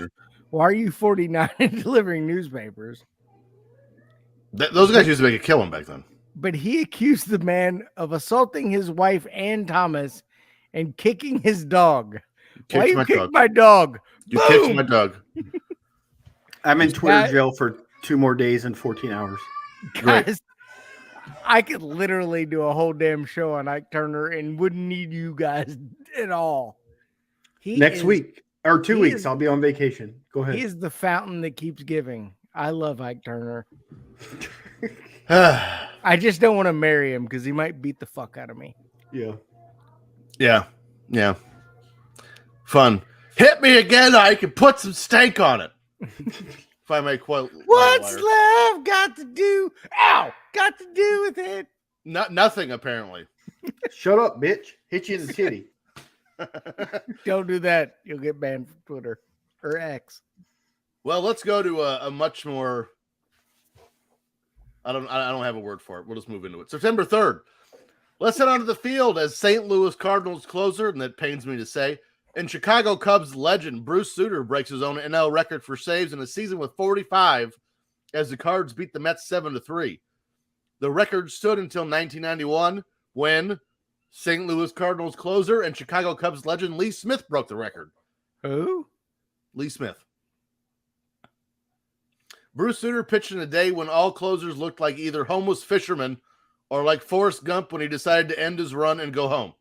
Speaker 3: why are you 49 and delivering newspapers?
Speaker 1: Those guys used to make a killing back then.
Speaker 3: But he accused the man of assaulting his wife, Ann Thomas, and kicking his dog. Why you kick my dog?
Speaker 1: You kicked my dog.
Speaker 2: I'm in Twitter jail for 2 more days and 14 hours.
Speaker 3: Guys, I could literally do a whole damn show on Ike Turner and wouldn't need you guys at all.
Speaker 2: Next week or 2 weeks, I'll be on vacation. Go ahead.
Speaker 3: He is the fountain that keeps giving. I love Ike Turner. I just don't want to marry him because he might beat the fuck out of me.
Speaker 2: Yeah.
Speaker 1: Yeah. Fun. Hit me again, Ike, and put some stank on it. If I may quote.
Speaker 3: What's love got to do? Ow! Got to do with it?
Speaker 1: Nothing, apparently.
Speaker 2: Shut up, bitch. Hit you in the titty.
Speaker 3: Don't do that. You'll get banned from Twitter or X.
Speaker 1: Well, let's go to a much more. I don't have a word for it. We'll just move into it. September 3rd. Let's head onto the field as St. Louis Cardinals closer, and that pains me to say, and Chicago Cubs legend Bruce Sutter breaks his own NL record for saves in a season with 45 as the Cards beat the Mets 7-3. The record stood until 1991 when St. Louis Cardinals closer and Chicago Cubs legend Lee Smith broke the record.
Speaker 3: Who?
Speaker 1: Lee Smith. Bruce Sutter pitched in a day when all closers looked like either homeless fishermen or like Forrest Gump when he decided to end his run and go home.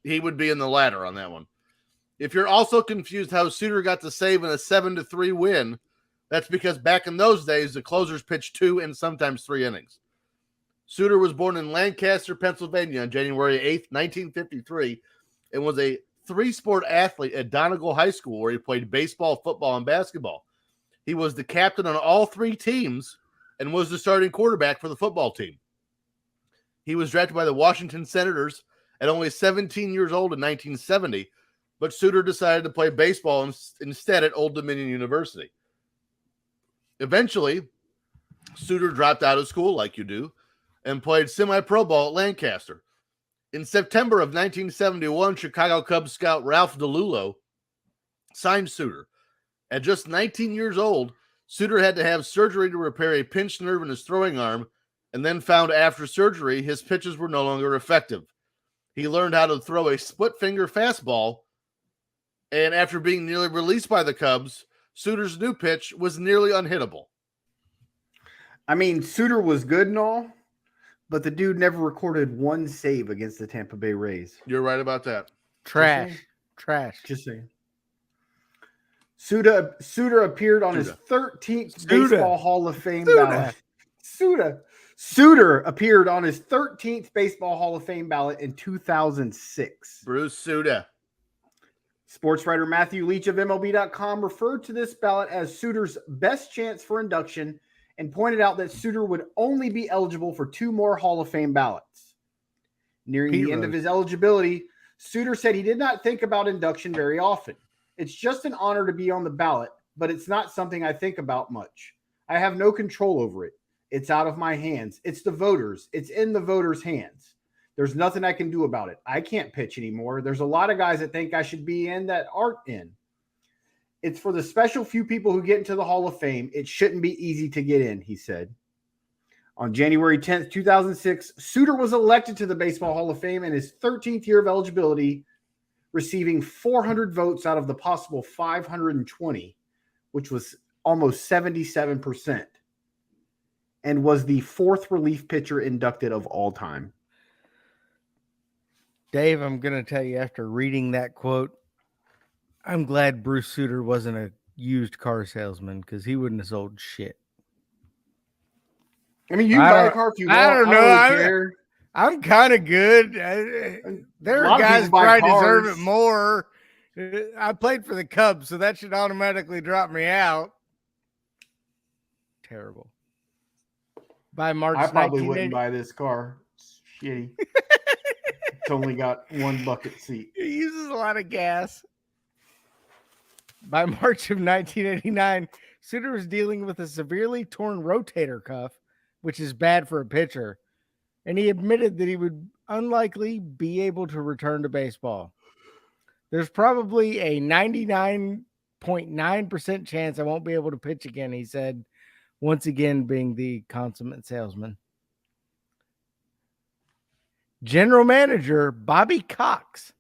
Speaker 1: He would be in the latter on that one. If you're also confused how Sutter got to save in a 7-3 win, that's because back in those days, the closers pitched 2 and sometimes 3 innings. Sutter was born in Lancaster, Pennsylvania on January 8th, 1953, and was a 3-sport athlete at Donegal High School where he played baseball, football, and basketball. He was the captain on all 3 teams and was the starting quarterback for the football team. He was drafted by the Washington Senators at only 17 years old in 1970, but Sutter decided to play baseball instead at Old Dominion University. Eventually, Sutter dropped out of school, like you do, and played semi-pro ball at Lancaster. In September of 1971, Chicago Cubs scout Ralph DeLulo signed Sutter. At just 19 years old, Sutter had to have surgery to repair a pinched nerve in his throwing arm, and then found after surgery his pitches were no longer effective. He learned how to throw a split-finger fastball, and after being nearly released by the Cubs, Sutter's new pitch was nearly unhittable.
Speaker 2: I mean, Sutter was good and all, but the dude never recorded 1 save against the Tampa Bay Rays.
Speaker 1: You're right about that.
Speaker 3: Trash.
Speaker 2: Just saying. Sutter appeared on his 13th Baseball Hall of Fame ballot. Sutter appeared on his 13th Baseball Hall of Fame ballot in 2006.
Speaker 1: Bruce Sutter.
Speaker 2: Sports writer Matthew Leach of MLB.com referred to this ballot as Sutter's best chance for induction and pointed out that Suter would only be eligible for 2 more Hall of Fame ballots. Nearing the end of his eligibility, Suter said he did not think about induction very often. It's just an honor to be on the ballot, but it's not something I think about much. I have no control over it. It's out of my hands. It's the voters. It's in the voters' hands. There's nothing I can do about it. I can't pitch anymore. There's a lot of guys that think I should be in that aren't in. It's for the special few people who get into the Hall of Fame. It shouldn't be easy to get in, he said. On January 10th, 2006, Suter was elected to the Baseball Hall of Fame in his 13th year of eligibility, receiving 400 votes out of the possible 520, which was almost 77%, and was the 4th relief pitcher inducted of all time.
Speaker 3: Dave, I'm going to tell you, after reading that quote, I'm glad Bruce Sutter wasn't a used car salesman, because he wouldn't have sold shit.
Speaker 2: I mean, you can buy a car if you want.
Speaker 3: I don't know.
Speaker 2: I don't really care.
Speaker 3: I'm kind of good. There are guys who probably deserve it more. I played for the Cubs, so that should automatically drop me out. Terrible. By March,
Speaker 2: I probably wouldn't buy this car. It's shitty. It's only got 1 bucket seat.
Speaker 3: It uses a lot of gas. By March of 1989, Suter was dealing with a severely torn rotator cuff, which is bad for a pitcher, and he admitted that he would unlikely be able to return to baseball. There's probably a 99.9% chance I won't be able to pitch again, he said, once again being the consummate salesman. General manager Bobby Cox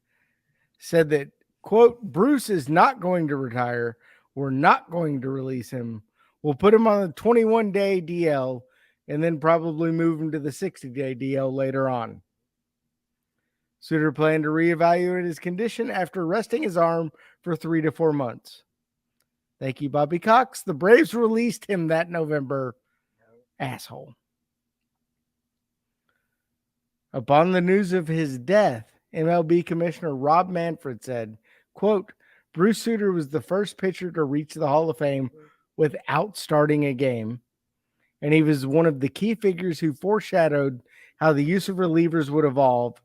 Speaker 3: said that, quote, Bruce is not going to retire. We're not going to release him. We'll put him on a 21-day DL and then probably move him to the 60-day DL later on. Suter planned to reevaluate his condition after resting his arm for 3 to 4 months. Thank you, Bobby Cox. The Braves released him that November. Asshole. Upon the news of his death, MLB Commissioner Rob Manfred said, quote, Bruce Sutter was the first pitcher to reach the Hall of Fame without starting a game, and he was one of the key figures who foreshadowed how the use of relievers would evolve.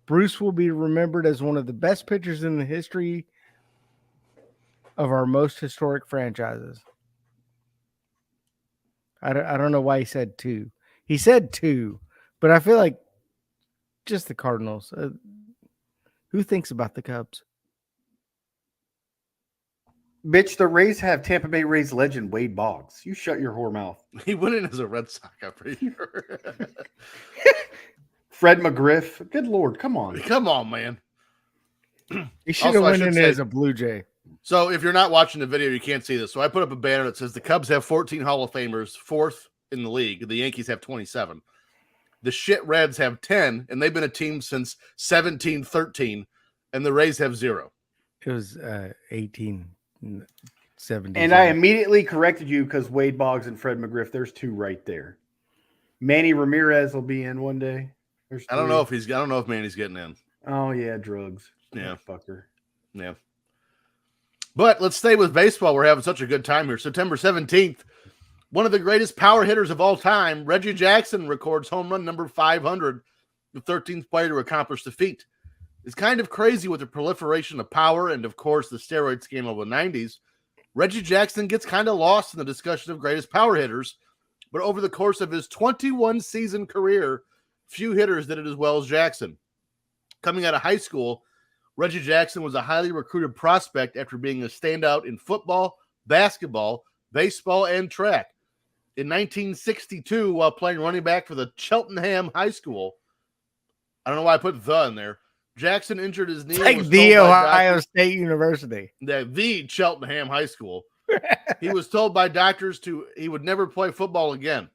Speaker 3: Bruce will be remembered as one of the best pitchers in the history of our most historic franchises. I don't know why he said 2. He said 2, but I feel like just the Cardinals. Who thinks about the Cubs?
Speaker 2: Bitch, the Rays have Tampa Bay Rays legend Wade Boggs. You shut your whore mouth.
Speaker 1: He went in as a Red Sox, I'm pretty sure.
Speaker 2: Fred McGriff. Good Lord, come on.
Speaker 1: Come on, man.
Speaker 3: He should have went in as a Blue Jay.
Speaker 1: So if you're not watching the video, you can't see this. So I put up a banner that says the Cubs have 14 Hall of Famers, 4th in the league. The Yankees have 27. The shit Reds have 10, and they've been a team since 17-13, and the Rays have 0.
Speaker 3: It was 1870.
Speaker 2: And I immediately corrected you because Wade Boggs and Fred McGriff, there's 2 right there. Manny Ramirez will be in one day. There's 3.
Speaker 1: I don't know if Manny's getting in.
Speaker 2: Oh yeah, drugs.
Speaker 1: Yeah.
Speaker 2: Fucker.
Speaker 1: Yeah. But let's stay with baseball. We're having such a good time here. September 17th, one of the greatest power hitters of all time, Reggie Jackson, records home run number 500, the 13th player to accomplish the feat. It's kind of crazy with the proliferation of power and, of course, the steroid scam of the 90s. Reggie Jackson gets kind of lost in the discussion of greatest power hitters, but over the course of his 21-season career, few hitters did it as well as Jackson. Coming out of high school, Reggie Jackson was a highly recruited prospect after being a standout in football, basketball, baseball, and track. In 1962, while playing running back for the Cheltenham High School, I don't know why I put the in there, Jackson injured his knee.
Speaker 3: It's like the Ohio State University.
Speaker 1: The Cheltenham High School. He was told by doctors he would never play football again.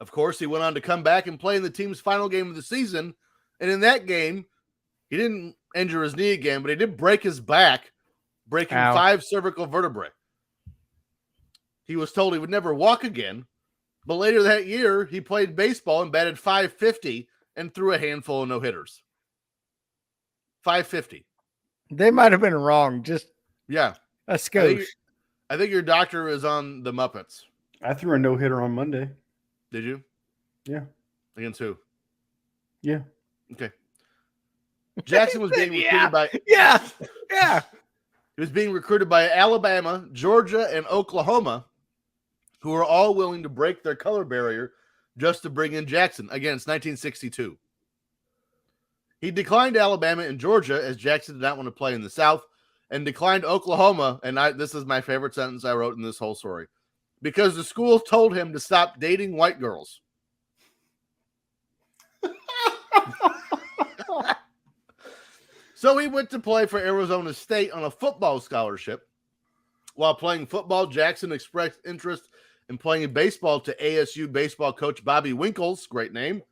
Speaker 1: Of course, he went on to come back and play in the team's final game of the season. And in that game, he didn't injure his knee again, but he did break his back, breaking 5 cervical vertebrae. He was told he would never walk again, but later that year, he played baseball and batted .550 and threw a handful of no-hitters. .550.
Speaker 3: They might have been wrong. Just
Speaker 1: a
Speaker 3: skosh.
Speaker 1: I think your doctor is on the Muppets.
Speaker 2: I threw a no-hitter on Monday.
Speaker 1: Did you?
Speaker 2: Yeah.
Speaker 1: Against who?
Speaker 2: Yeah.
Speaker 1: Okay. Jackson was being recruited by
Speaker 3: Yeah.
Speaker 1: He was being recruited by Alabama, Georgia, and Oklahoma, who were all willing to break their color barrier just to bring in Jackson. Again, it's 1962. He declined Alabama and Georgia as Jackson did not want to play in the South, and declined Oklahoma. And this is my favorite sentence I wrote in this whole story, because the school told him to stop dating white girls. So he went to play for Arizona State on a football scholarship. While playing football, Jackson expressed interest in playing baseball to ASU baseball coach Bobby Winkles, great name,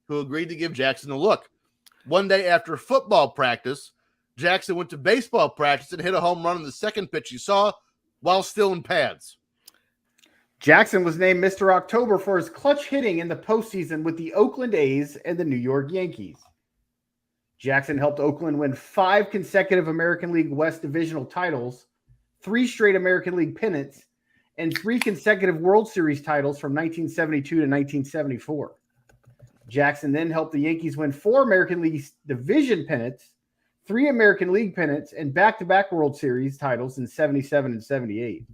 Speaker 1: who agreed to give Jackson a look. One day after football practice, Jackson went to baseball practice and hit a home run on the second pitch he saw while still in pads.
Speaker 2: Jackson was named Mr. October for his clutch hitting in the postseason with the Oakland A's and the New York Yankees. Jackson helped Oakland win 5 consecutive American League West divisional titles, 3 straight American League pennants, and 3 consecutive World Series titles from 1972 to 1974. Jackson then helped the Yankees win 4 American League division pennants, 3 American League pennants, and back-to-back World Series titles in 77 and 78.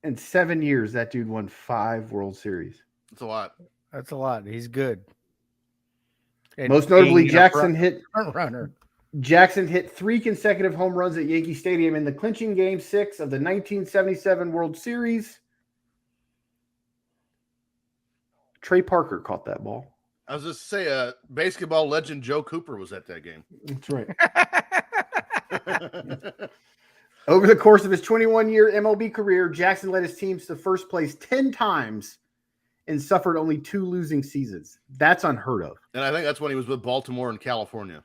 Speaker 2: In 7 years, that dude won 5 World Series.
Speaker 1: That's a lot.
Speaker 3: That's a lot. He's good. And
Speaker 2: Most notably,
Speaker 3: being a
Speaker 2: Jackson hit
Speaker 3: runner.
Speaker 2: Jackson hit 3 consecutive home runs at Yankee Stadium in the clinching Game 6 of the 1977 World Series. Trey Parker caught that ball.
Speaker 1: I was just say, basketball legend Joe Cooper was at that game.
Speaker 2: That's right. Over the course of his 21-year MLB career, Jackson led his teams to first place 10 times and suffered only 2 losing seasons. That's unheard of.
Speaker 1: And I think that's when he was with Baltimore and California.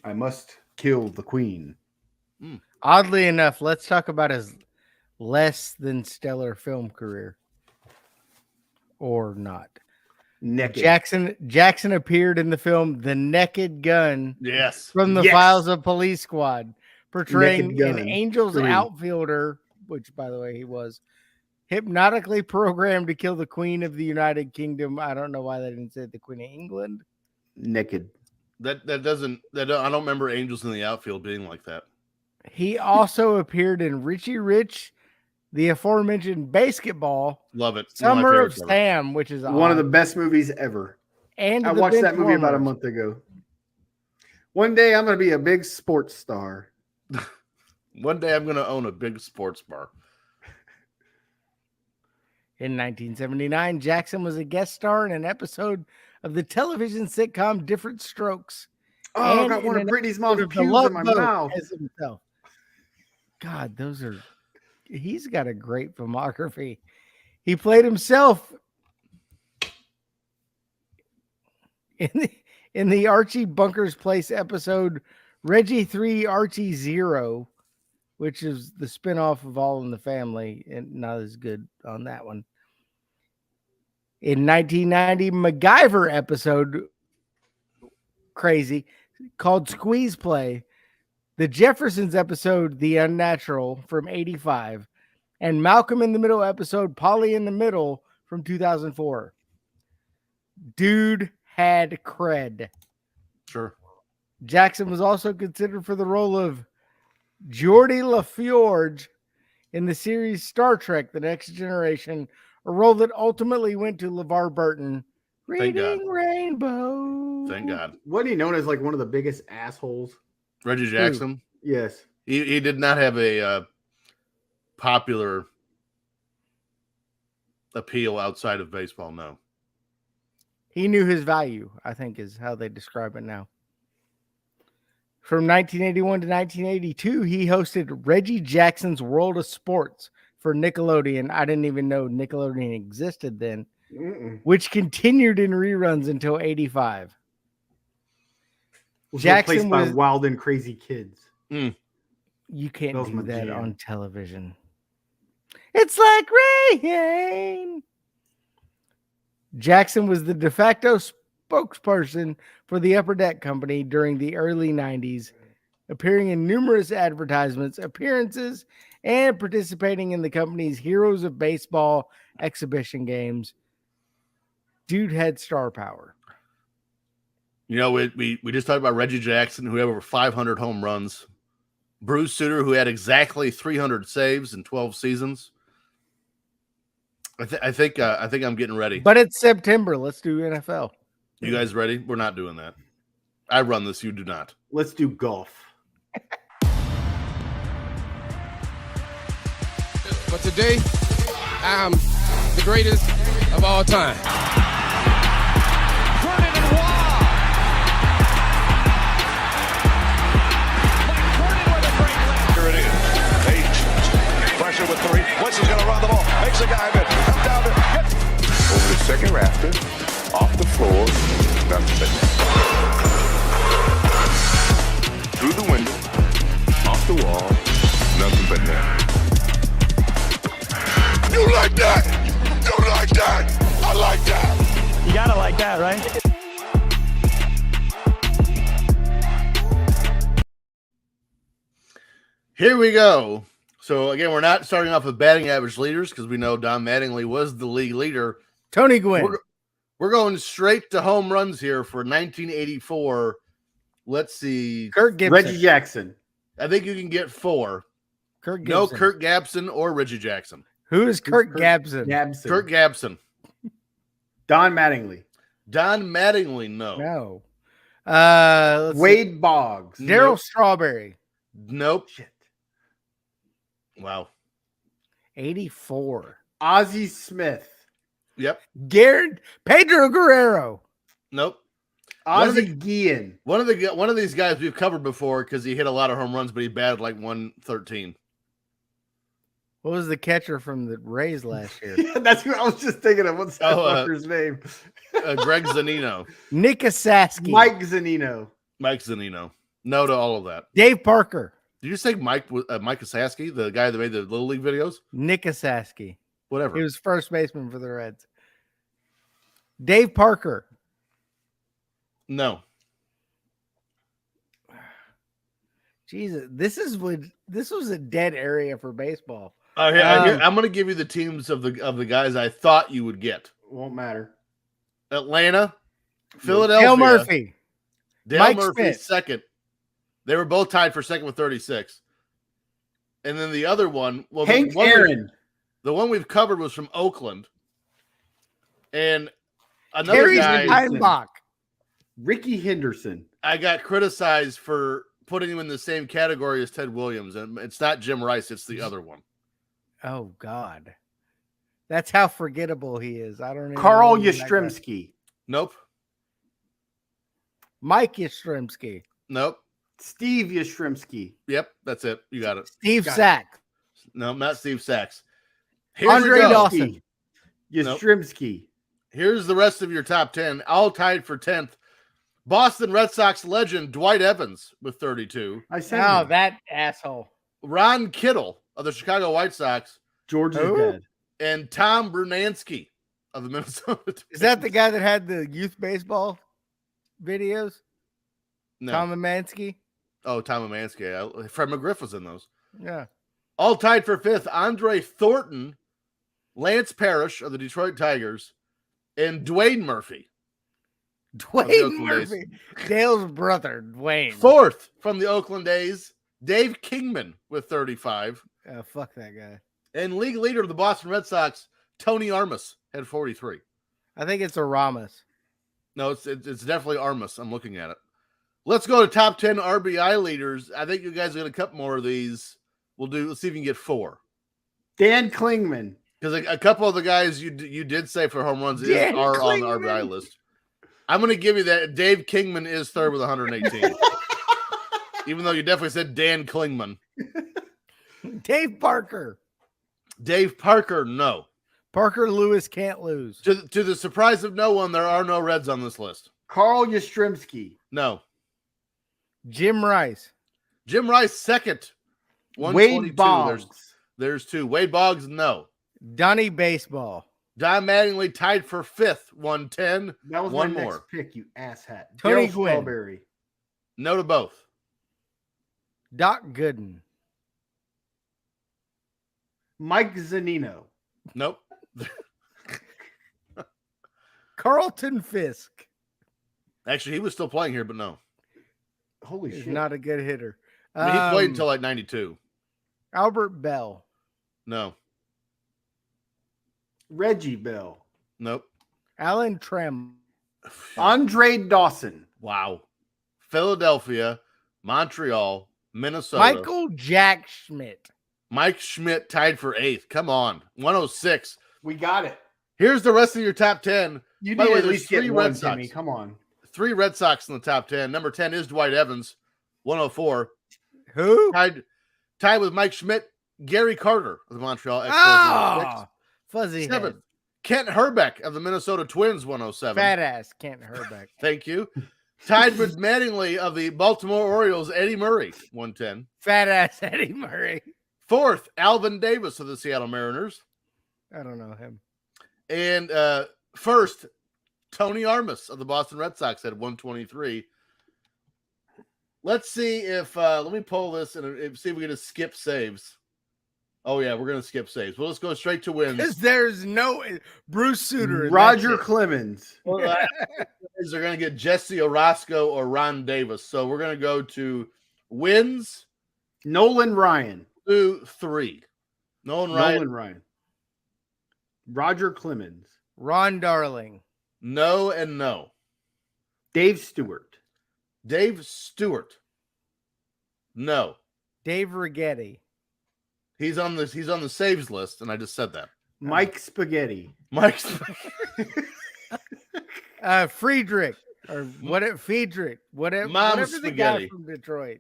Speaker 2: I must kill the queen.
Speaker 3: Oddly enough, let's talk about his less than stellar film career. Or not.
Speaker 2: Naked.
Speaker 3: Jackson appeared in the film The Naked Gun.
Speaker 1: Yes.
Speaker 3: From the Files of Police Squad, portraying an Angels
Speaker 2: 3.
Speaker 3: outfielder, which, by the way, he was hypnotically programmed to kill the Queen of the United Kingdom. I don't know why they didn't say the Queen of England.
Speaker 2: Naked.
Speaker 1: I don't remember Angels in the Outfield being like that.
Speaker 3: He also appeared in Richie Rich, the aforementioned Basketball,
Speaker 1: Love it.
Speaker 3: Summer of Sam, which is
Speaker 2: one of the best movies ever.
Speaker 3: And
Speaker 2: I watched that movie about a month ago. One day I'm going to be a big sports star.
Speaker 1: One day I'm going to own a big sports bar.
Speaker 3: In 1979, Jackson was a guest star in an episode of the television sitcom Different Strokes.
Speaker 2: Oh, I got one of Brittany's mom's pubes in my mouth.
Speaker 3: God, he's got a great filmography. He played himself in the Archie Bunker's Place episode Reggie 3, Archie 0, which is the spinoff of All in the Family, and not as good on that one. In 1990, MacGyver episode, crazy, called Squeeze Play, the Jeffersons episode, The Unnatural, from 85, and Malcolm in the Middle episode, Polly in the Middle, from 2004. Dude had cred.
Speaker 1: Sure.
Speaker 3: Jackson was also considered for the role of Geordie LaForge in the series Star Trek: The Next Generation, a role that ultimately went to LeVar Burton. Reading Rainbow.
Speaker 1: Thank God.
Speaker 2: Wasn't he known as like one of the biggest assholes?
Speaker 1: Reggie Jackson?
Speaker 2: Yes.
Speaker 1: He did not have a popular appeal outside of baseball, no.
Speaker 3: He knew his value, I think, is how they describe it now. From 1981 to 1982, he hosted Reggie Jackson's World of Sports for Nickelodeon. I didn't even know Nickelodeon existed then, which continued in reruns until 85.
Speaker 2: Jackson was by Wild and Crazy Kids.
Speaker 3: You can't do that on television. It's like rain. Jackson was the de facto spokesperson for the Upper Deck Company during the early 90s, appearing in numerous advertisements, appearances, and participating in the company's Heroes of Baseball exhibition games. Dude had star power.
Speaker 1: You know, we just talked about Reggie Jackson, who had over 500 home runs. Bruce Sutter, who had exactly 300 saves in 12 seasons. I think I'm getting ready.
Speaker 3: But it's September. Let's do NFL.
Speaker 1: You guys ready? We're not doing that. I run this. You do not.
Speaker 2: Let's do golf.
Speaker 5: But today, I'm the greatest of all time.
Speaker 6: Here it is. H. Pressure with three. Winston's going to run the ball. Makes a guy miss. Come down to get over the second rafter, off the floor, nothing but net. Through the window, off the wall, nothing but net. You like that? You like that? I like that.
Speaker 7: You gotta like that, right?
Speaker 1: Here we go. So again, we're not starting off with batting average leaders because we know Don Mattingly was the league leader.
Speaker 3: Tony Gwynn.
Speaker 1: We're going straight to home runs here for 1984. Let's see.
Speaker 3: Kirk Gibson.
Speaker 2: Reggie Jackson.
Speaker 1: I think you can get 4.
Speaker 3: Kirk Gibson.
Speaker 1: No Kirk Gabson or Reggie Jackson.
Speaker 3: Who is Kirk Gabson?
Speaker 2: Gabson.
Speaker 1: Kirk Gabson.
Speaker 2: Don Mattingly.
Speaker 1: Don Mattingly, no.
Speaker 3: No. Let's
Speaker 2: Wade Boggs.
Speaker 3: see. Daryl Strawberry.
Speaker 1: Nope.
Speaker 2: Shit.
Speaker 1: Wow.
Speaker 3: 84.
Speaker 2: Ozzie Smith.
Speaker 1: Yep.
Speaker 3: Garrett Pedro Guerrero.
Speaker 1: Nope. One of
Speaker 2: Ozzie Guillen.
Speaker 1: One of these guys we've covered before because he hit a lot of home runs, but he batted like 113.
Speaker 3: What was the catcher from the Rays last year?
Speaker 2: That's what I was just thinking of. What's that fucker's name?
Speaker 1: Greg Zanino.
Speaker 3: Nick Asaski.
Speaker 2: Mike Zanino.
Speaker 1: Mike Zanino. No to all of that.
Speaker 3: Dave Parker.
Speaker 1: Did you say Mike Asaski, the guy that made the Little League videos?
Speaker 3: Nick Asaski.
Speaker 1: Whatever.
Speaker 3: He was first baseman for the Reds. Dave Parker.
Speaker 1: No.
Speaker 3: Jesus, this was a dead area for baseball.
Speaker 1: I'm going to give you the teams of the guys I thought you would get.
Speaker 2: Won't matter.
Speaker 1: Atlanta, Philadelphia.
Speaker 3: Dale Murphy.
Speaker 1: Dale
Speaker 3: Mike
Speaker 1: Murphy
Speaker 3: Smith.
Speaker 1: second. They were both tied for second with 36. And then the other one, well,
Speaker 2: Hank Aaron.
Speaker 1: The one we've covered was from Oakland. And another
Speaker 3: Terry
Speaker 1: guy,
Speaker 3: Steinbach.
Speaker 2: Ricky Henderson.
Speaker 1: I got criticized for putting him in the same category as Ted Williams. And it's not Jim Rice, it's the other one.
Speaker 3: Oh, God. That's how forgettable he is. I don't know.
Speaker 2: Carl Yastrzemski.
Speaker 1: Nope.
Speaker 3: Mike Yastrzemski.
Speaker 1: Nope.
Speaker 2: Steve Yastrzemski.
Speaker 1: Yep, that's it. You got it.
Speaker 3: Steve
Speaker 2: Got it.
Speaker 3: Sack.
Speaker 1: No, not Steve Sachs. Here's
Speaker 3: Andre
Speaker 1: your go.
Speaker 3: Dawson.
Speaker 2: Yastrzemski.
Speaker 1: Here's the rest of your top 10, all tied for 10th. Boston Red Sox legend Dwight Evans with 32.
Speaker 2: I said
Speaker 3: Oh,
Speaker 2: him.
Speaker 3: that asshole.
Speaker 1: Ron Kittle of the Chicago White Sox.
Speaker 2: George is
Speaker 3: Who?
Speaker 2: dead.
Speaker 1: And Tom Brunansky of the Minnesota Twins.
Speaker 3: Is that the guy that had the youth baseball videos?
Speaker 1: No.
Speaker 3: Tom Amansky?
Speaker 1: Oh, Tom Amansky. Fred McGriff was in those.
Speaker 3: Yeah.
Speaker 1: All tied for 5th. Andre Thornton, Lance Parrish of the Detroit Tigers, and Dwayne Murphy.
Speaker 3: Dwayne
Speaker 1: Oakland
Speaker 3: Murphy. Dale's brother, Dwayne.
Speaker 1: 4th from the Oakland A's, Dave Kingman with 35.
Speaker 3: Fuck that guy.
Speaker 1: And league leader of the Boston Red Sox, Tony Armas, had 43.
Speaker 3: I think it's a Ramos.
Speaker 1: No, it's definitely Armas. I'm looking at it. Let's go to top 10 RBI leaders. I think you guys are going to cut more of these. Let's see if you can get 4.
Speaker 2: Dan Klingman.
Speaker 1: Because a couple of the guys you did say for home runs
Speaker 3: Dan
Speaker 1: are on the
Speaker 3: Klingman.
Speaker 1: RBI list. I'm going to give you that. Dave Kingman is 3rd with 118. Even though you definitely said Dan Klingman.
Speaker 3: Dave Parker.
Speaker 1: Dave Parker, no.
Speaker 3: Parker Lewis can't lose.
Speaker 1: To the surprise of no one, there are no Reds on this list.
Speaker 2: Carl Yastrzemski.
Speaker 1: No.
Speaker 3: Jim Rice.
Speaker 1: Jim Rice, 2nd.
Speaker 2: Wade Boggs.
Speaker 1: There's 2. Wade Boggs, no.
Speaker 3: Donnie Baseball.
Speaker 1: Don Mattingly tied for 5th, 110.
Speaker 2: That was
Speaker 1: One
Speaker 2: my
Speaker 1: more.
Speaker 2: next pick, you asshat.
Speaker 3: Tony
Speaker 2: Darryl
Speaker 3: Gwynn.
Speaker 2: Strawberry.
Speaker 1: No to both.
Speaker 3: Doc Gooden.
Speaker 2: Mike Zanino.
Speaker 1: Nope.
Speaker 3: Carlton Fisk.
Speaker 1: Actually, he was still playing here, but no.
Speaker 2: Holy
Speaker 3: He's
Speaker 2: shit.
Speaker 3: not a good hitter.
Speaker 1: I mean, he played until like 92.
Speaker 3: Albert Bell.
Speaker 1: No.
Speaker 2: Reggie Bell.
Speaker 1: Nope.
Speaker 3: Alan Trem.
Speaker 2: Andre Dawson.
Speaker 1: Wow. Philadelphia, Montreal, Minnesota.
Speaker 3: Michael Jack Schmidt.
Speaker 1: Mike Schmidt tied for 8th. Come on. 106.
Speaker 2: We got it.
Speaker 1: Here's the rest of your top 10.
Speaker 2: You
Speaker 1: By
Speaker 2: need
Speaker 1: the way,
Speaker 2: at least
Speaker 1: there's
Speaker 2: get
Speaker 1: three
Speaker 2: one,
Speaker 1: Red Sox.
Speaker 2: Timmy. Come on.
Speaker 1: 3 Red Sox in the top 10. Number 10 is Dwight Evans, 104.
Speaker 3: Who?
Speaker 1: Tied with Mike Schmidt, Gary Carter of the Montreal Expos.
Speaker 3: Ah, fuzzy
Speaker 1: 7.
Speaker 3: head.
Speaker 1: Kent Herbeck of the Minnesota Twins, 107.
Speaker 3: Fat ass Kent Herbeck.
Speaker 1: Thank you. Tied with Mattingly of the Baltimore Orioles, Eddie Murray, 110.
Speaker 3: Fat ass Eddie Murray.
Speaker 1: 4th, Alvin Davis of the Seattle Mariners.
Speaker 3: I don't know him.
Speaker 1: And 1st, Tony Armas of the Boston Red Sox at 123. Let's see if let me pull this and see if we can just skip saves. Oh yeah, we're gonna skip saves. Well, let's go straight to wins.
Speaker 3: Because there's no Bruce Sutter. and
Speaker 2: Roger
Speaker 3: that's it.
Speaker 2: Clemens.
Speaker 1: Well, they're gonna get Jesse Orozco or Ron Davis. So we're gonna go to wins
Speaker 2: Nolan Ryan.
Speaker 1: 2, 3. Nolan Ryan.
Speaker 2: Roger Clemens.
Speaker 3: Ron Darling.
Speaker 1: No and no.
Speaker 2: Dave Stewart.
Speaker 1: Dave Stewart. No.
Speaker 3: Dave Rigetti.
Speaker 1: He's on the saves list, and I just said that.
Speaker 2: Mike Spaghetti.
Speaker 1: Mike.
Speaker 3: Friedrich. Or what? Friedrich. Whatever.
Speaker 1: Mom
Speaker 3: Whatever the guy
Speaker 1: Spaghetti.
Speaker 3: from Detroit.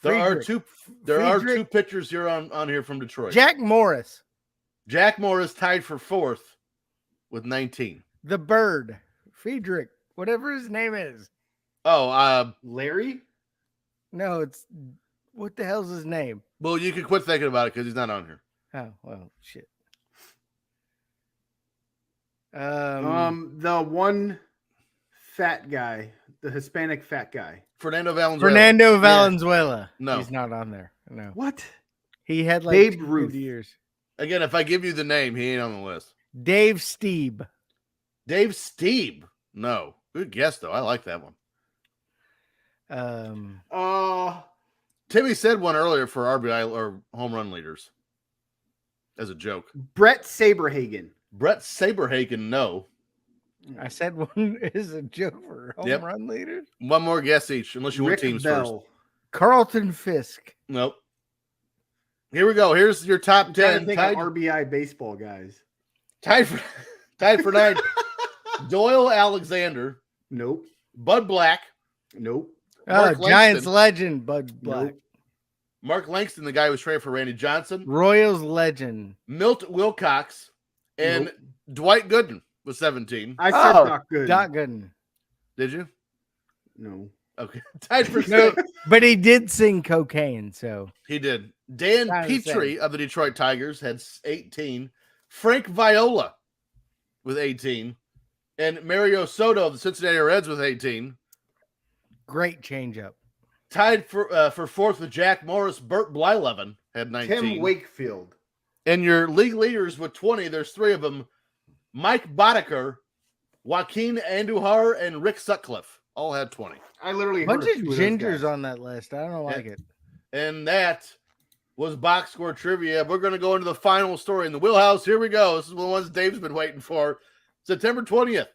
Speaker 1: There are
Speaker 3: Friedrich.
Speaker 1: two pitchers here on here from Detroit.
Speaker 3: Jack Morris.
Speaker 1: Jack Morris tied for 4th with 19.
Speaker 3: The Bird. Friedrich. Whatever his name is.
Speaker 1: Oh,
Speaker 2: Larry?
Speaker 3: No, it's what the hell's his name?
Speaker 1: well, you can quit thinking about it because he's not on here.
Speaker 3: Oh, well, shit.
Speaker 2: The one fat guy, the Hispanic fat guy.
Speaker 1: Fernando Valenzuela.
Speaker 3: Fernando Valenzuela.
Speaker 1: No.
Speaker 3: He's not on there. No.
Speaker 2: What?
Speaker 3: He had like
Speaker 2: Babe
Speaker 3: 2 good
Speaker 2: Ruth.
Speaker 3: years.
Speaker 1: Again, if I give you the name, he ain't on the list.
Speaker 3: Dave Steeb.
Speaker 1: Dave Steeb. No. Good guess, though. I like that one. Timmy said one earlier for RBI or home run leaders as a joke.
Speaker 2: Brett Saberhagen.
Speaker 1: Brett Saberhagen, no.
Speaker 3: I said one is a joke for home run leaders.
Speaker 1: One more guess each, unless you want
Speaker 2: Rick
Speaker 1: teams
Speaker 2: Bell.
Speaker 1: first.
Speaker 3: Carlton Fisk.
Speaker 1: Nope. Here we go. Here's your top
Speaker 2: I'm trying
Speaker 1: 10.
Speaker 2: to think of RBI baseball guys.
Speaker 1: Tied for 9. Doyle Alexander,
Speaker 2: Nope.
Speaker 1: Bud Black,
Speaker 2: Nope.
Speaker 1: Mark
Speaker 3: Giants
Speaker 1: Langston.
Speaker 3: legend Bud Black.
Speaker 2: Nope.
Speaker 1: Mark Langston, the guy who was traded for Randy Johnson,
Speaker 3: Royals legend.
Speaker 1: Milt Wilcox, and
Speaker 2: Nope.
Speaker 1: Dwight Gooden was 17.
Speaker 2: I said
Speaker 3: Oh,
Speaker 2: Doc Good.
Speaker 3: Doc Gooden.
Speaker 1: Did you?
Speaker 2: No.
Speaker 1: Okay. Tied for
Speaker 3: No,
Speaker 1: 6.
Speaker 3: but he did sing cocaine, so
Speaker 1: He did. Dan
Speaker 3: Kinda
Speaker 1: Petrie of the Detroit Tigers had 18. Frank Viola with 18. And Mario Soto of the Cincinnati Reds with 18.
Speaker 3: great changeup.
Speaker 1: Tied for 4th with Jack Morris, Burt Blyleven had 19.
Speaker 2: Tim Wakefield.
Speaker 1: And your league leaders with 20, there's 3 of them. Mike Boddicker, Joaquin Andujar, and Rick Sutcliffe all had 20.
Speaker 2: I literally
Speaker 3: Bunch
Speaker 2: heard
Speaker 3: of
Speaker 2: two those
Speaker 3: gingers
Speaker 2: guys.
Speaker 3: on that list. I don't like it.
Speaker 1: And that was box score trivia. We're going to go into the final story in the wheelhouse. Here we go. This is one of the ones Dave's been waiting for. September 20th.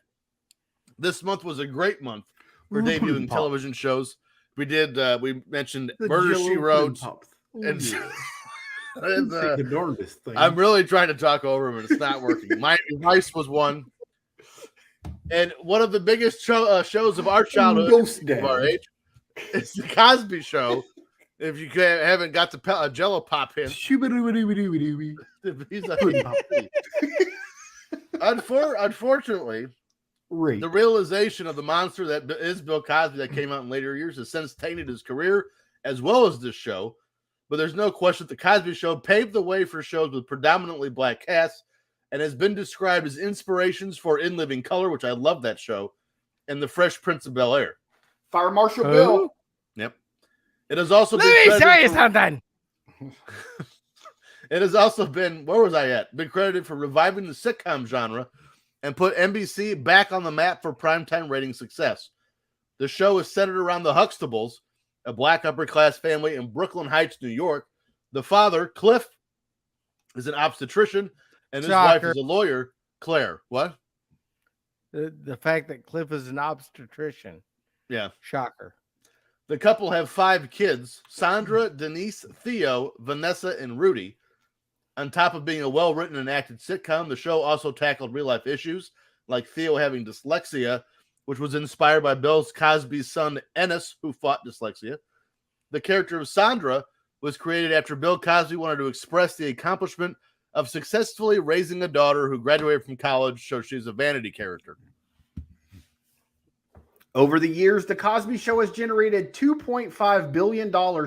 Speaker 1: This month was a great month for
Speaker 2: Ooh,
Speaker 1: debuting
Speaker 2: pop.
Speaker 1: television shows. We did, we mentioned
Speaker 2: The
Speaker 1: Murder,
Speaker 2: Jello
Speaker 1: She Wrote.
Speaker 2: Pops.
Speaker 1: And,
Speaker 2: Ooh,
Speaker 1: and,
Speaker 2: yeah. The darndest thing.
Speaker 1: I'm really trying to talk over him, and it's not working. My Vice was one. And one of the biggest shows of our childhood,
Speaker 2: Ghost
Speaker 1: of our
Speaker 2: Dad.
Speaker 1: age, is the Cosby Show. If you haven't got the Jello Pop hint,
Speaker 2: Shoo-ba-doo-ba-doo-ba-doo-ba-doo.
Speaker 1: he's
Speaker 2: Pudding Pop.
Speaker 1: unfortunately,
Speaker 2: Right.
Speaker 1: the realization of the monster that is Bill Cosby that came out in later years has since tainted his career as well as this show. But there's no question that the Cosby Show paved the way for shows with predominantly black casts and has been described as inspirations for In Living Color, which I love that show, and The Fresh Prince of Bel-Air.
Speaker 2: Fire Marshal Bill.
Speaker 1: Yep. It has also
Speaker 3: Let me
Speaker 1: been
Speaker 3: tell you
Speaker 1: credited
Speaker 3: something.
Speaker 1: It has also been, where was I at? Been credited for reviving the sitcom genre and put NBC back on the map for primetime rating success. The show is centered around the Huxtables, a black upper-class family in Brooklyn Heights, New York. The father, Cliff, is an obstetrician, and his wife is a lawyer, Claire. What?
Speaker 3: The fact that Cliff is an obstetrician.
Speaker 1: Yeah.
Speaker 3: Shocker.
Speaker 1: The couple have 5 kids, Sandra, Denise, Theo, Vanessa, and Rudy. On top of being a well-written and acted sitcom, the show also tackled real-life issues, like Theo having dyslexia, which was inspired by Bill Cosby's son, Ennis, who fought dyslexia. The character of Sandra was created after Bill Cosby wanted to express the accomplishment of successfully raising a daughter who graduated from college, so she's a vanity character.
Speaker 2: Over the years, The Cosby Show has generated $2.5 billion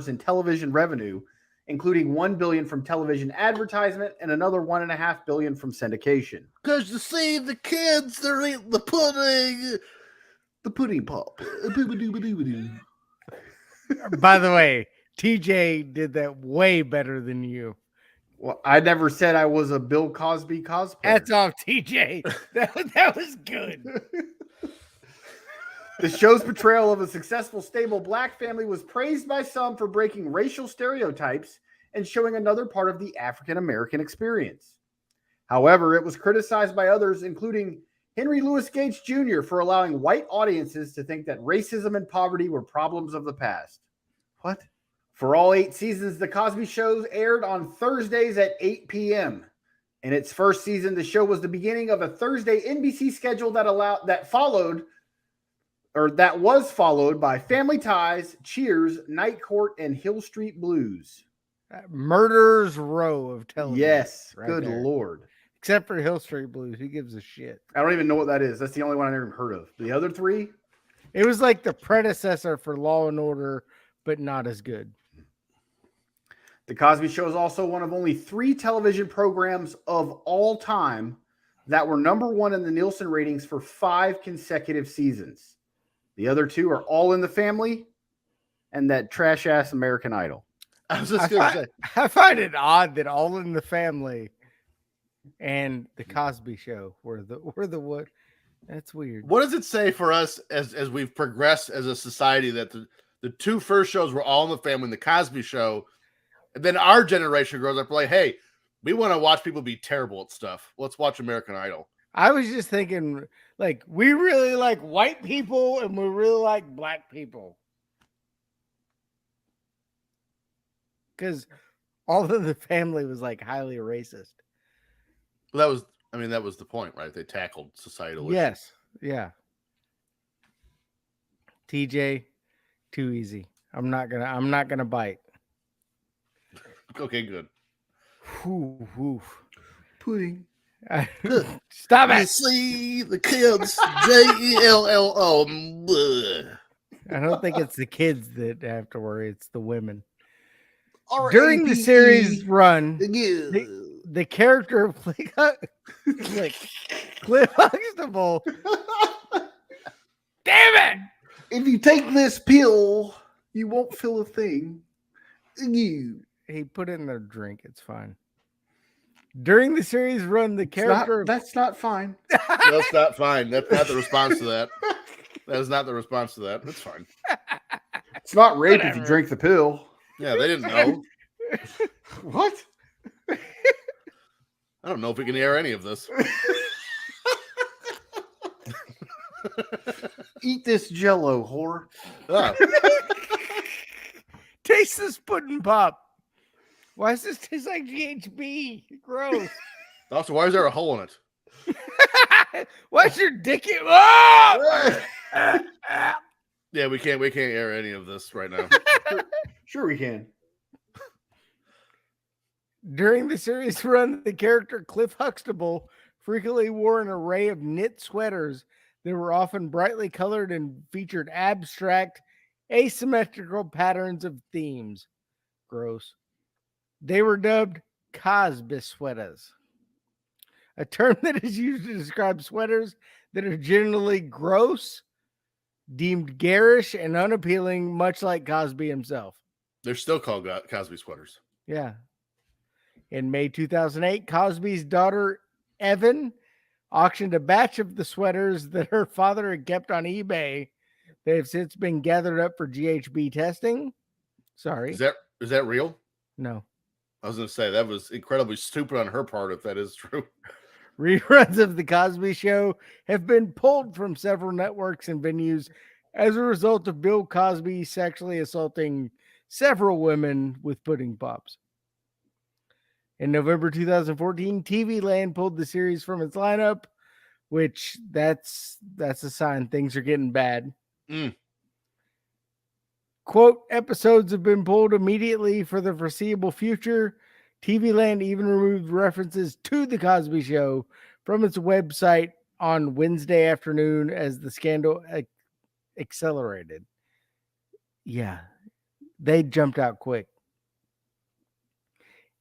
Speaker 2: in television revenue, including $1 billion from television advertisement and another $1.5 billion from syndication.
Speaker 1: Because you see, the kids, they're eating the pudding.
Speaker 2: The pudding pop.
Speaker 3: By the way, TJ did that way better than you.
Speaker 2: Well, I never said I was a Bill Cosby cosplayer.
Speaker 3: Hats off, TJ. That was good.
Speaker 2: The show's portrayal of a successful, stable black family was praised by some for breaking racial stereotypes and showing another part of the African-American experience. However, it was criticized by others, including Henry Louis Gates Jr., for allowing white audiences to think that racism and poverty were problems of the past. What? For all 8 seasons, The Cosby Show aired on Thursdays at 8 p.m. In its first season, the show was the beginning of a Thursday NBC schedule that was followed by Family Ties, Cheers, Night Court, and Hill Street Blues.
Speaker 3: Murderer's Row of television.
Speaker 2: Yes,
Speaker 3: right
Speaker 2: good
Speaker 3: there.
Speaker 2: Lord.
Speaker 3: Except for Hill Street Blues. Who gives a shit?
Speaker 2: I don't even know what that is. That's the only one I never heard of. The other 3?
Speaker 3: It was like the predecessor for Law and Order, but not as good.
Speaker 2: The Cosby Show is also one of only 3 television programs of all time that were number 1 in the Nielsen ratings for 5 consecutive seasons. The other 2 are All in the Family and that trash-ass American Idol.
Speaker 1: I was just going to say.
Speaker 3: I find it odd that All in the Family and The Cosby Show were the what? That's weird.
Speaker 1: What does it say for us as we've progressed as a society that the 2 first shows were All in the Family and The Cosby Show, and then our generation grows up like, hey, we want to watch people be terrible at stuff. Let's watch American Idol.
Speaker 3: I was just thinking, like, we really like white people and we really like black people. Because All in the Family was like highly racist.
Speaker 1: Well, that was the point, right? They tackled societal issues.
Speaker 3: Yes. Yeah. TJ, too easy. I'm not gonna bite.
Speaker 1: Okay, good.
Speaker 3: Whew.
Speaker 2: Pudding.
Speaker 3: Stop
Speaker 1: You
Speaker 3: it.
Speaker 1: see the kids, Jello.
Speaker 3: I don't think it's the kids that have to worry. It's the women.
Speaker 1: R-A-P-E.
Speaker 3: During the series run, the character of Cliff Huxtable. Damn it!
Speaker 2: If you take this pill, you won't feel a thing.
Speaker 3: He put it in their drink. It's fine. During the series run, the character
Speaker 2: That's not fine.
Speaker 1: That's not fine. That's not the response to that. That is not the response to that. That's fine.
Speaker 2: It's not rape if
Speaker 3: Whatever.
Speaker 2: you drink the pill.
Speaker 1: Yeah, they didn't know.
Speaker 2: What?
Speaker 1: I don't know if we can air any of this.
Speaker 2: Eat this Jello, whore.
Speaker 1: Ah,
Speaker 3: taste this pudding pop. Why does this taste like GHB? Gross.
Speaker 1: also, why is there a hole in it?
Speaker 3: Why's your dick in? Oh!
Speaker 1: Yeah, we can't air any of this right now.
Speaker 2: Sure we can.
Speaker 3: During the series run, the character Cliff Huxtable frequently wore an array of knit sweaters that were often brightly colored and featured abstract, asymmetrical patterns of themes. Gross. They were dubbed Cosby sweaters, a term that is used to describe sweaters that are generally gross, deemed garish, and unappealing, much like Cosby himself.
Speaker 1: They're still called Cosby sweaters.
Speaker 3: Yeah. In May 2008, Cosby's daughter, Evan, auctioned a batch of the sweaters that her father had kept on eBay. They have since been gathered up for GHB testing. Sorry.
Speaker 1: Is that real?
Speaker 3: No.
Speaker 1: I was going to say that was incredibly stupid on her part if that is true.
Speaker 3: Reruns of The Cosby Show have been pulled from several networks and venues as a result of Bill Cosby sexually assaulting several women with pudding pops. In November 2014, TV Land pulled the series from its lineup, which that's a sign things are getting bad. Quote, episodes have been pulled immediately for the foreseeable future. TV Land even removed references to The Cosby Show from its website on Wednesday afternoon as the scandal accelerated. Yeah, they jumped out quick.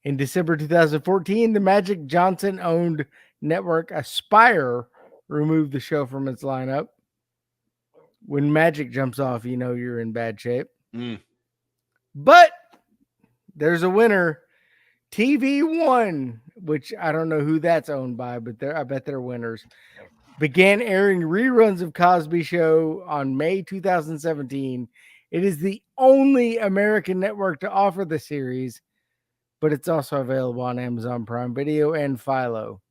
Speaker 3: In December 2014, the Magic Johnson-owned network Aspire removed the show from its lineup. When Magic jumps off, you know you're in bad shape. But there's a winner. TV One, which I don't know who that's owned by, but I bet they're winners, began airing reruns of Cosby Show on May 2017. It is the only American network to offer the series, but it's also available on Amazon Prime Video and Philo.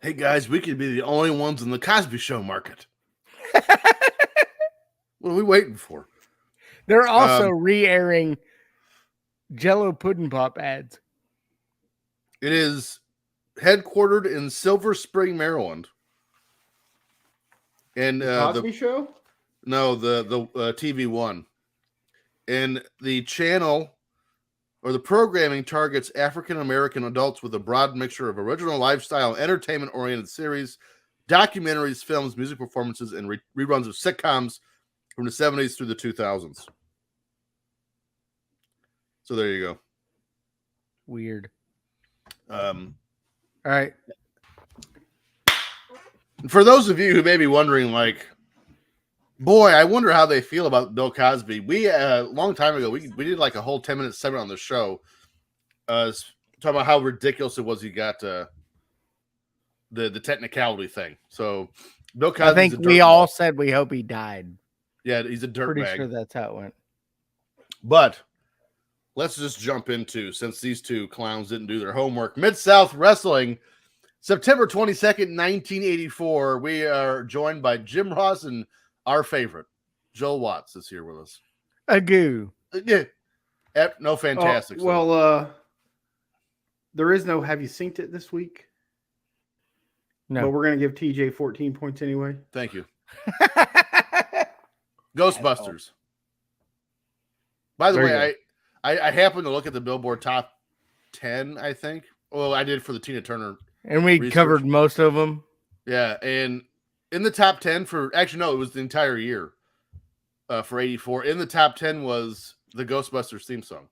Speaker 1: Hey guys, we could be the only ones in the Cosby Show market. What are we waiting for?
Speaker 3: They're also re-airing Jello Pudding Pop ads.
Speaker 1: It is headquartered in Silver Spring, Maryland. And
Speaker 2: Cosby Show?
Speaker 1: No, the TV One. And the channel or the programming targets African American adults with a broad mixture of original lifestyle, entertainment-oriented series, documentaries, films, music performances, and reruns of sitcoms from the 70s through the 2000s. So there you go.
Speaker 3: Weird.
Speaker 1: All
Speaker 3: right.
Speaker 1: For those of you who may be wondering, like, boy, I wonder how they feel about Bill Cosby. We a long time ago we did like a whole 10-minute segment on the show, talking about how ridiculous it was. He got the technicality thing. So Bill Cosby.
Speaker 3: I think we all said we hope he died.
Speaker 1: Yeah, he's a dirtbag.
Speaker 3: Pretty sure that's how it went.
Speaker 1: But let's just jump into, since these two clowns didn't do their homework, Mid-South Wrestling, September 22nd, 1984. We are joined by Jim Ross and our favorite, Joel Watts, is here with us.
Speaker 3: A goo.
Speaker 1: Yeah. No fantastic.
Speaker 2: There is no have you synced it this week?
Speaker 3: No.
Speaker 2: But we're going to give TJ 14 points anyway.
Speaker 1: Thank you. Ghostbusters. By the way, I happened to look at the Billboard Top 10, I think. Well, I did for the Tina Turner.
Speaker 3: And we covered most of them.
Speaker 1: Yeah, and in the top 10 for, actually, no, it was the entire year for 84. In the top 10 was the Ghostbusters theme song.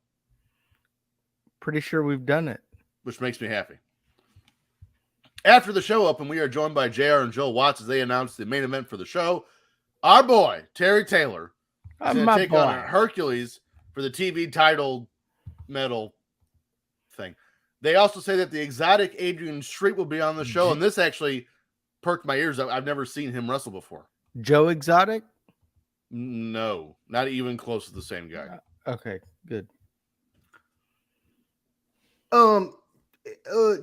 Speaker 3: Pretty sure we've done it.
Speaker 1: Which makes me happy. After the show opened, we are joined by JR and Joel Watts as they announced the main event for the show. Our boy, Terry Taylor, is going to take on Hercules for the TV title medal thing. They also say that the exotic Adrian Street will be on the show, and this actually perked my ears. I've never seen him wrestle before.
Speaker 3: Joe Exotic?
Speaker 1: No, not even close to the same guy.
Speaker 3: Okay, good.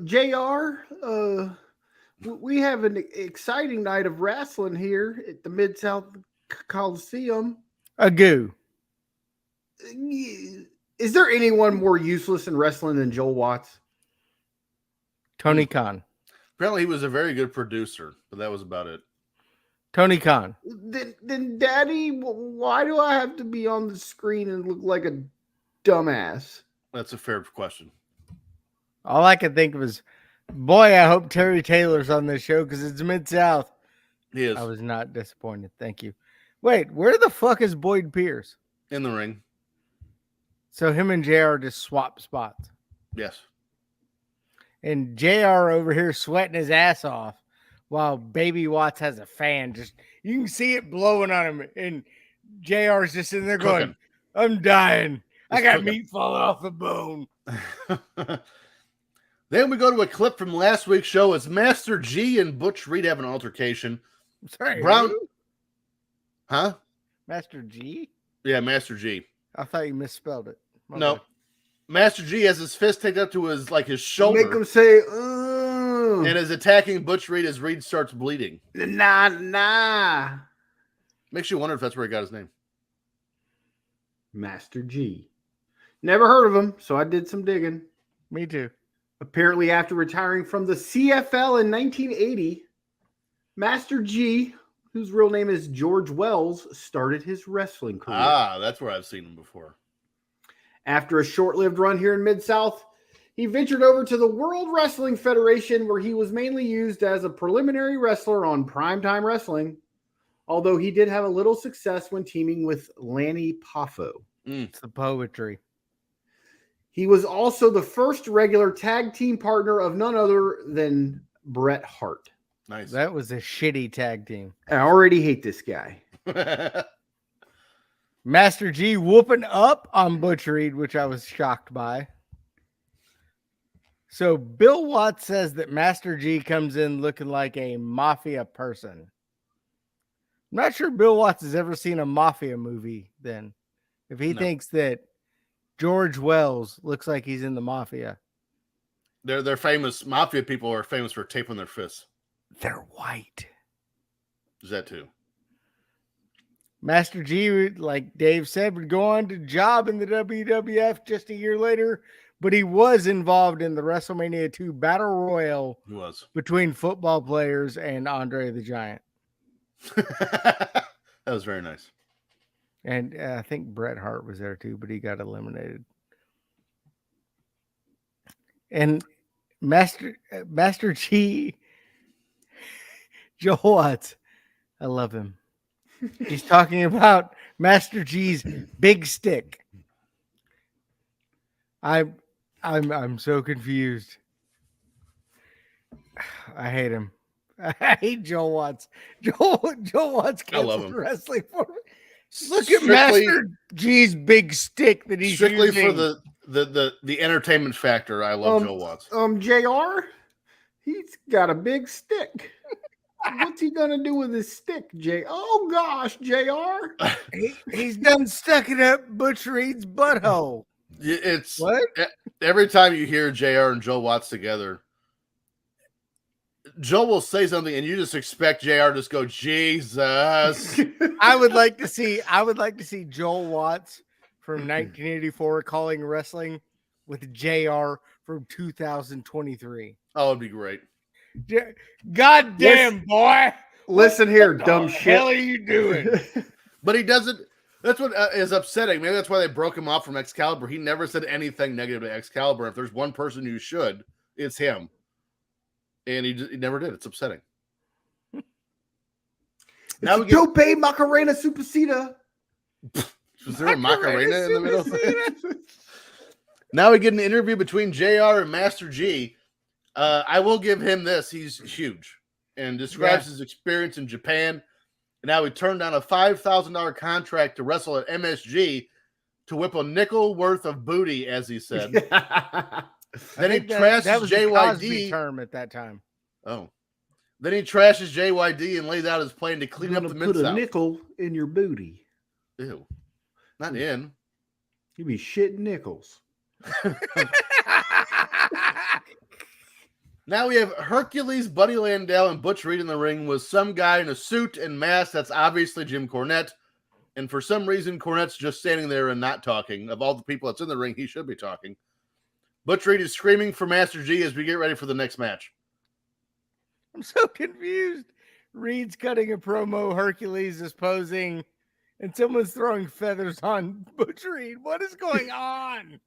Speaker 2: JR, we have an exciting night of wrestling here at the Mid-South Coliseum.
Speaker 3: A goo.
Speaker 2: Is there anyone more useless in wrestling than Joel Watts?
Speaker 3: Tony Khan.
Speaker 1: Apparently, he was a very good producer, but that was about it.
Speaker 3: Tony Khan.
Speaker 2: Then Daddy, why do I have to be on the screen and look like a dumbass?
Speaker 1: That's a fair question.
Speaker 3: All I could think of is, boy, I hope Terry Taylor's on this show because it's Mid-South.
Speaker 1: He is.
Speaker 3: I was not disappointed. Thank you. Wait, where the fuck is Boyd Pierce?
Speaker 1: In the ring.
Speaker 3: So him and JR just swap spots.
Speaker 1: Yes.
Speaker 3: And JR over here sweating his ass off while Baby Watts has a fan. Just you can see it blowing on him. And JR's just sitting there going, I'm dying. I got meat falling off the bone.
Speaker 1: Then we go to a clip from last week's show. It's Master G and Butch Reed have an altercation.
Speaker 3: Sorry,
Speaker 1: Brown,
Speaker 3: who?
Speaker 1: huh?
Speaker 3: Master G?
Speaker 1: Yeah, Master G.
Speaker 3: I thought you misspelled it. My
Speaker 1: No,
Speaker 3: bad.
Speaker 1: Master G has his fist taken up to his shoulder.
Speaker 2: Make him say,
Speaker 1: And is attacking Butch Reed as Reed starts bleeding.
Speaker 2: nah.
Speaker 1: Makes you wonder if that's where he got his name.
Speaker 2: Master G. Never heard of him, so I did some digging.
Speaker 3: Me too.
Speaker 2: Apparently, after retiring from the CFL in 1980, Master G, whose real name is George Wells, started his wrestling career.
Speaker 1: Ah, that's where I've seen him before.
Speaker 2: After a short-lived run here in Mid-South, he ventured over to the World Wrestling Federation, where he was mainly used as a preliminary wrestler on Primetime Wrestling, although he did have a little success when teaming with Lanny Poffo.
Speaker 3: It's the poetry.
Speaker 2: He was also the first regular tag team partner of none other than Bret Hart.
Speaker 1: Nice.
Speaker 3: That was a shitty tag team.
Speaker 2: I already hate this guy.
Speaker 3: Master G whooping up on Butch Reed, which I was shocked by. So Bill Watts says that Master G comes in looking like a mafia person. I'm not sure Bill Watts has ever seen a mafia movie then. If he thinks that George Wells looks like he's in the mafia.
Speaker 1: They're famous. Mafia people are famous for taping their fists.
Speaker 3: They're white.
Speaker 1: Is that too?
Speaker 3: Master G, like Dave said, would go on to job in the WWF just a year later, but he was involved in the WrestleMania 2 Battle Royal
Speaker 1: He was.
Speaker 3: between football players and Andre the Giant.
Speaker 1: That was very nice.
Speaker 3: And I think Bret Hart was there too, but he got eliminated. And Master G, Joe Watts, I love him. He's talking about Master G's big stick. I'm so confused. I hate him. I hate Joe Watts. Joe Watts
Speaker 1: I love
Speaker 3: canceled
Speaker 1: him.
Speaker 3: wrestling for me. Look at Master G's big stick that he's
Speaker 1: strictly
Speaker 3: using.
Speaker 1: for the entertainment factor. I love Joe Watts.
Speaker 2: JR, he's got a big stick. What's he gonna do with his stick, Oh gosh, JR.
Speaker 3: He's done stuck it up Butch Reed's butthole.
Speaker 1: It's
Speaker 3: What?
Speaker 1: Every time you hear JR and Joe Watts together, Joe will say something and you just expect JR to just go, Jesus.
Speaker 3: I would like to see Joel Watts from 1984 calling wrestling with JR from 2023.
Speaker 1: Oh, it'd be great.
Speaker 3: God damn, boy.
Speaker 2: Listen here,
Speaker 3: What
Speaker 2: dumb
Speaker 3: the
Speaker 2: shit.
Speaker 3: hell are you doing?
Speaker 1: But he doesn't. That's what is upsetting. Maybe that's why they broke him off from Excalibur. He never said anything negative to Excalibur. If there's one person who should, it's him. And he never did. It's upsetting.
Speaker 2: Now we Tope Macarena Supercita.
Speaker 1: Was there a Macarena in the middle? Now we get an interview between JR and Master G. I will give him this. He's huge and describes his experience in Japan. And now he turned down a $5,000 contract to wrestle at MSG to whip a nickel worth of booty, as he said. Then he trashes
Speaker 3: that was the Cosby
Speaker 1: JYD.
Speaker 3: term at that time.
Speaker 1: Oh. Then he trashes JYD and lays out his plan to clean up the
Speaker 2: put
Speaker 1: Mid-South.
Speaker 2: a nickel in your booty.
Speaker 1: Ew. Not in.
Speaker 2: You be shitting nickels.
Speaker 1: Now we have Hercules, Buddy Landel, and Butch Reed in the ring with some guy in a suit and mask. That's obviously Jim Cornette. And for some reason, Cornette's just standing there and not talking. Of all the people that's in the ring, he should be talking. Butch Reed is screaming for Master G as we get ready for the next match.
Speaker 3: I'm so confused. Reed's cutting a promo. Hercules is posing. And someone's throwing feathers on Butch Reed. What is going on?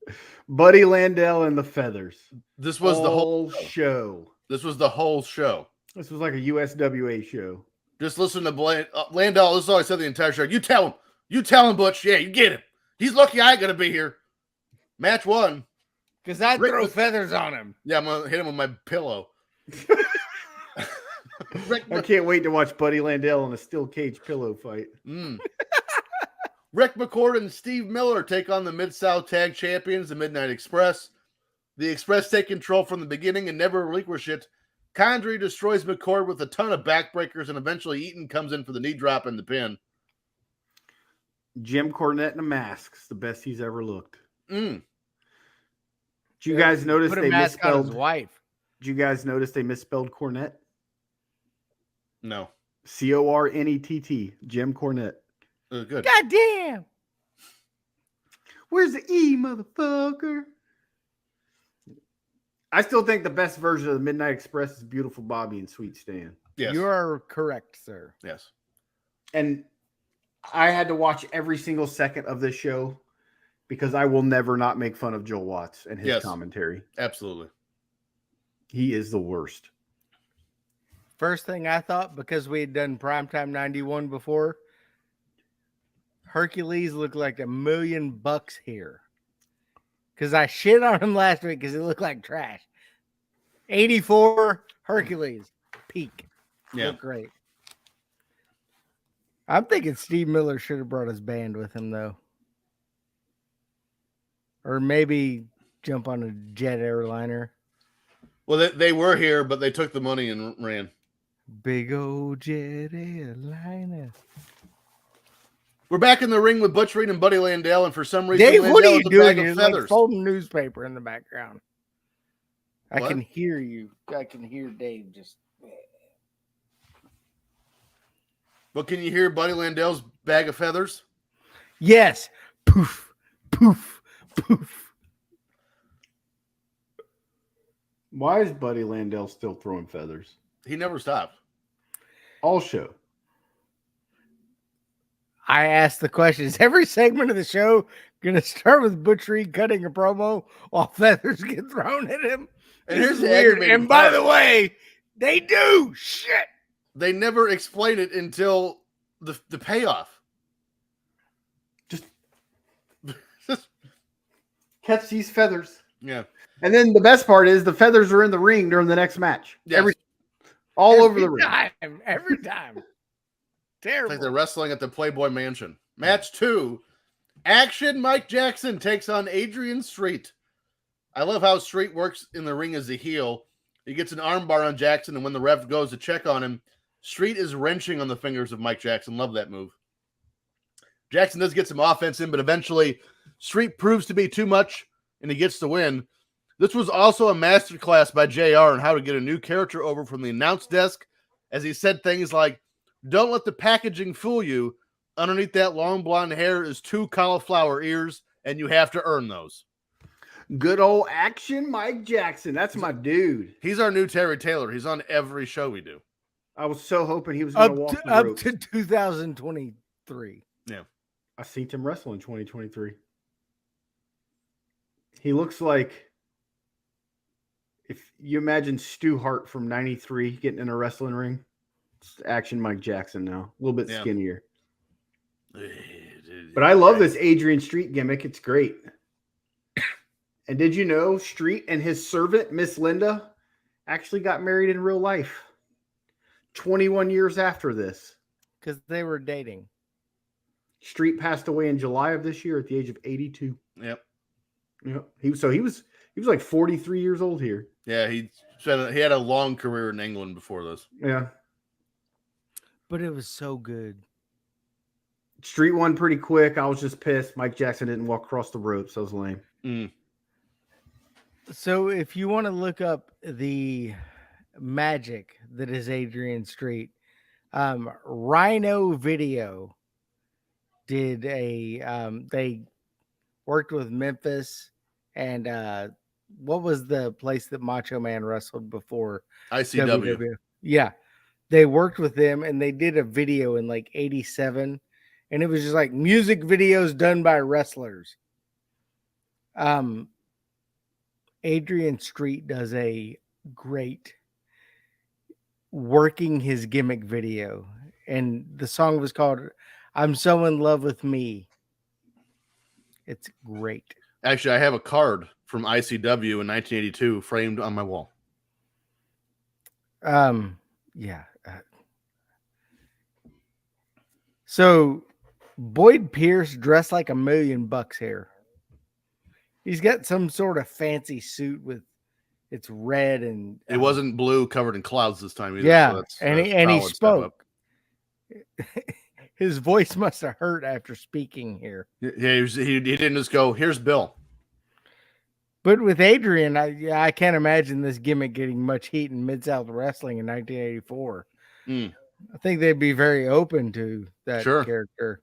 Speaker 2: Buddy Landel and the Feathers.
Speaker 1: This was the whole
Speaker 2: show.
Speaker 1: This was the whole show.
Speaker 2: This was like a USWA show.
Speaker 1: Just listen to Landel. This is all I said the entire show. You tell him. You tell him, Butch. Yeah, you get him. He's lucky I ain't going to be here. Match 1.
Speaker 3: Because I throw feathers on him.
Speaker 1: Yeah, I'm going to hit him with my pillow.
Speaker 2: I can't wait to watch Buddy Landel in a steel cage pillow fight.
Speaker 1: Rick McCord and Steve Miller take on the Mid-South Tag Champions, the Midnight Express. The Express take control from the beginning and never relinquish it. Condrey destroys McCord with a ton of backbreakers, and eventually Eaton comes in for the knee drop and the pin.
Speaker 2: Jim Cornette in a mask. It's the best he's ever looked.
Speaker 1: Mm.
Speaker 2: Did you guys notice
Speaker 3: Put a
Speaker 2: they
Speaker 3: mask on his
Speaker 2: misspelled?
Speaker 3: wife.
Speaker 2: Did you guys notice they misspelled Cornette?
Speaker 1: No.
Speaker 2: Cornett. Jim Cornette.
Speaker 1: Good.
Speaker 3: God damn.
Speaker 2: Where's the E, motherfucker? I still think the best version of the Midnight Express is Beautiful Bobby and Sweet Stan.
Speaker 1: Yes.
Speaker 3: You are correct, sir.
Speaker 1: Yes.
Speaker 2: And I had to watch every single second of this show because I will never not make fun of Joel Watts and his commentary.
Speaker 1: Absolutely.
Speaker 2: He is the worst.
Speaker 3: First thing I thought, because we had done Primetime 91 before, Hercules looked like $1 million here. Because I shit on him last week because he looked like trash. 84 Hercules peak.
Speaker 1: Yeah.
Speaker 3: Looked great. I'm thinking Steve Miller should have brought his band with him, though. Or maybe jump on a jet airliner.
Speaker 1: Well, they were here, but they took the money and ran.
Speaker 3: Big old jet airliner.
Speaker 1: We're back in the ring with Butch Reed and Buddy Landell, and for some reason,
Speaker 3: Dave, what are
Speaker 1: Landell
Speaker 3: you
Speaker 1: is a
Speaker 3: doing?
Speaker 1: bag of
Speaker 3: You're
Speaker 1: feathers.
Speaker 3: like folding newspaper in the background. I
Speaker 1: What?
Speaker 3: can hear you. I can hear Dave just.
Speaker 1: But can you hear Buddy Landell's bag of feathers?
Speaker 3: Yes. Poof, poof, poof.
Speaker 2: Why is Buddy Landell still throwing feathers?
Speaker 1: He never stopped.
Speaker 2: All show.
Speaker 3: I asked the question: is every segment of the show going to start with Butch Reed cutting a promo while feathers get thrown at him?
Speaker 1: And
Speaker 3: This
Speaker 1: here's
Speaker 3: is
Speaker 1: the
Speaker 3: weird.
Speaker 1: aggravating
Speaker 3: And by
Speaker 1: part.
Speaker 3: the way, they do shit.
Speaker 1: They never explain it until the payoff.
Speaker 2: Just catch these feathers.
Speaker 1: Yeah.
Speaker 2: And then the best part is the feathers are in the ring during the next match.
Speaker 1: Yes.
Speaker 2: All over the ring.
Speaker 3: Every time.
Speaker 1: It's
Speaker 3: Terrible.
Speaker 1: like they're wrestling at the Playboy Mansion. Match 2. Action Mike Jackson takes on Adrian Street. I love how Street works in the ring as a heel. He gets an armbar on Jackson, and when the ref goes to check on him, Street is wrenching on the fingers of Mike Jackson. Love that move. Jackson does get some offense in, but eventually Street proves to be too much, and he gets the win. This was also a masterclass by JR on how to get a new character over from the announce desk, as he said things like, "Don't let the packaging fool you. Underneath that long blonde hair is 2 cauliflower ears, and you have to earn those."
Speaker 2: Good old Action Mike Jackson. That's my dude.
Speaker 1: He's our new Terry Taylor. He's on every show we do.
Speaker 2: I was so hoping he was going to walk the
Speaker 3: Up
Speaker 2: ropes.
Speaker 3: to 2023.
Speaker 2: I seen him wrestle in 2023. He looks like, if you imagine Stu Hart from 93 getting in a wrestling ring, it's Action Mike Jackson now. A little bit skinnier. But I love this Adrian Street gimmick. It's great. And did you know Street and his servant, Miss Linda, actually got married in real life 21 years after this?
Speaker 3: Because they were dating.
Speaker 2: Street passed away in July of this year at the age of 82.
Speaker 1: Yep.
Speaker 2: Yeah, he was like 43 years old here.
Speaker 1: Yeah, he had a long career in England before this.
Speaker 2: Yeah.
Speaker 3: But it was so good.
Speaker 2: Street won pretty quick. I was just pissed. Mike Jackson didn't walk across the ropes. That was lame.
Speaker 1: Mm.
Speaker 3: So if you want to look up the magic that is Adrian Street, Rhino Video did they worked with Memphis and what was the place that Macho Man wrestled before?
Speaker 1: ICW.
Speaker 3: WW. Yeah. They worked with them and they did a video in like 87 and it was just like music videos done by wrestlers. Adrian Street does a great working his gimmick video and the song was called "I'm So in Love with Me." It's great.
Speaker 1: Actually, I have a card from ICW in 1982 framed on my wall.
Speaker 3: Yeah. So Boyd Pierce dressed like $1 million here. He's got some sort of fancy suit with it's red and
Speaker 1: It wasn't blue covered in clouds this time either.
Speaker 3: yeah,
Speaker 1: So that's
Speaker 3: and
Speaker 1: a
Speaker 3: he
Speaker 1: solid step
Speaker 3: spoke.
Speaker 1: up.
Speaker 3: His voice must have hurt after speaking here.
Speaker 1: Yeah, he didn't just go, "Here's Bill."
Speaker 3: But with Adrian, I can't imagine this gimmick getting much heat in Mid-South Wrestling in 1984.
Speaker 1: Mm.
Speaker 3: I think they'd be very open to that
Speaker 1: Sure.
Speaker 3: character.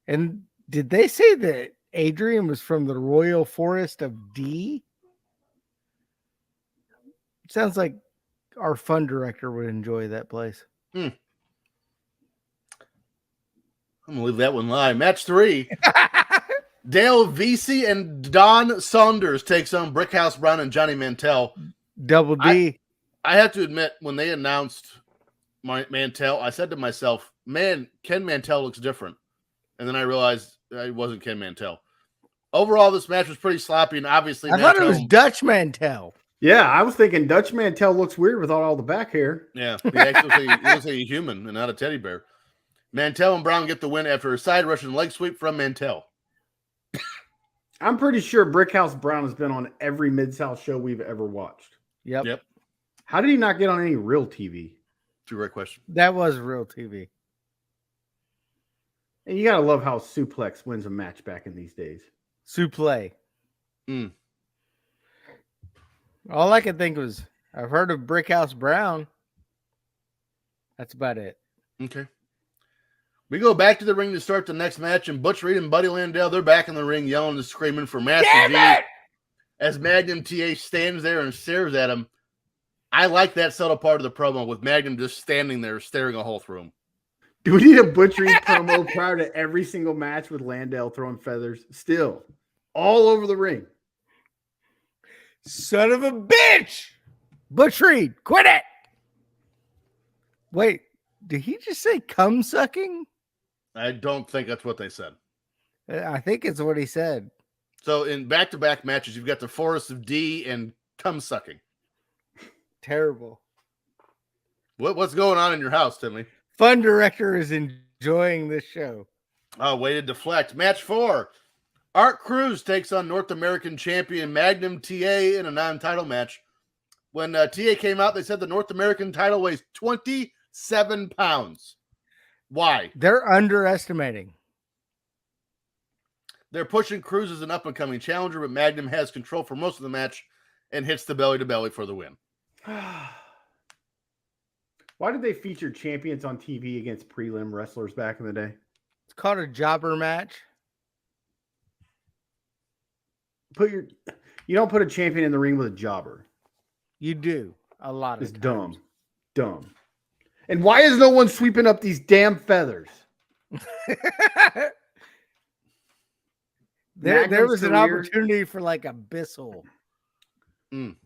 Speaker 3: And did they say that Adrian was from the Royal Forest of D? Sounds like our fun director would enjoy that place.
Speaker 1: I'm gonna leave that one live. Match 3. Dale Vesey and Don Saunders takes on Brickhouse Brown and Johnny Mantell.
Speaker 3: Double D.
Speaker 1: I have to admit, when they announced Mantell, I said to myself, "Man, Ken Mantell looks different." And then I realized it wasn't Ken Mantell. Overall, this match was pretty sloppy, and obviously,
Speaker 3: I thought it was Dutch Mantell.
Speaker 2: Yeah, I was thinking Dutch Mantell looks weird without all the back hair.
Speaker 1: Yeah, he actually looks like a human and not a teddy bear. Mantell and Brown get the win after a side rush and leg sweep from Mantell.
Speaker 2: I'm pretty sure Brickhouse Brown has been on every Mid-South show we've ever watched.
Speaker 3: Yep.
Speaker 2: How did he not get on any real TV?
Speaker 1: It's a great question.
Speaker 3: That was real TV.
Speaker 2: And you got to love how Suplex wins a match back in these days.
Speaker 3: Suplex.
Speaker 1: Mm.
Speaker 3: All I could think was, I've heard of Brickhouse Brown. That's about it.
Speaker 1: Okay. We go back to the ring to start the next match, and Butch Reed and Buddy Landell, they're back in the ring yelling and screaming for Master G as Magnum TA stands there and stares at him. I like that subtle part of the promo with Magnum just standing there staring a hole through him.
Speaker 2: Do we need a Butch Reed promo prior to every single match with Landell throwing feathers? Still, all over the ring.
Speaker 3: Son of a bitch! Butch Reed, quit it! Wait, did he just say cum sucking?
Speaker 1: I don't think that's what they said.
Speaker 3: I think it's what he said.
Speaker 1: So in back-to-back matches, you've got the Forest of D and cum sucking.
Speaker 3: Terrible.
Speaker 1: What's going on in your house, Timmy?
Speaker 3: Fun director is enjoying this show.
Speaker 1: Oh, way to deflect. Match 4. Art Cruz takes on North American champion Magnum TA in a non-title match. When TA came out, they said the North American title weighs 27 pounds. Why?
Speaker 3: They're underestimating.
Speaker 1: They're pushing Cruz as an up-and-coming challenger, but Magnum has control for most of the match and hits the belly-to-belly for the win.
Speaker 2: Why did they feature champions on TV against prelim wrestlers back in the day?
Speaker 3: It's called a jobber match.
Speaker 2: You don't put a champion in the ring with a jobber.
Speaker 3: You do a lot of
Speaker 2: It's
Speaker 3: times.
Speaker 2: dumb. And why is no one sweeping up these damn feathers?
Speaker 3: There was an opportunity for like a Bissell.
Speaker 1: Mm.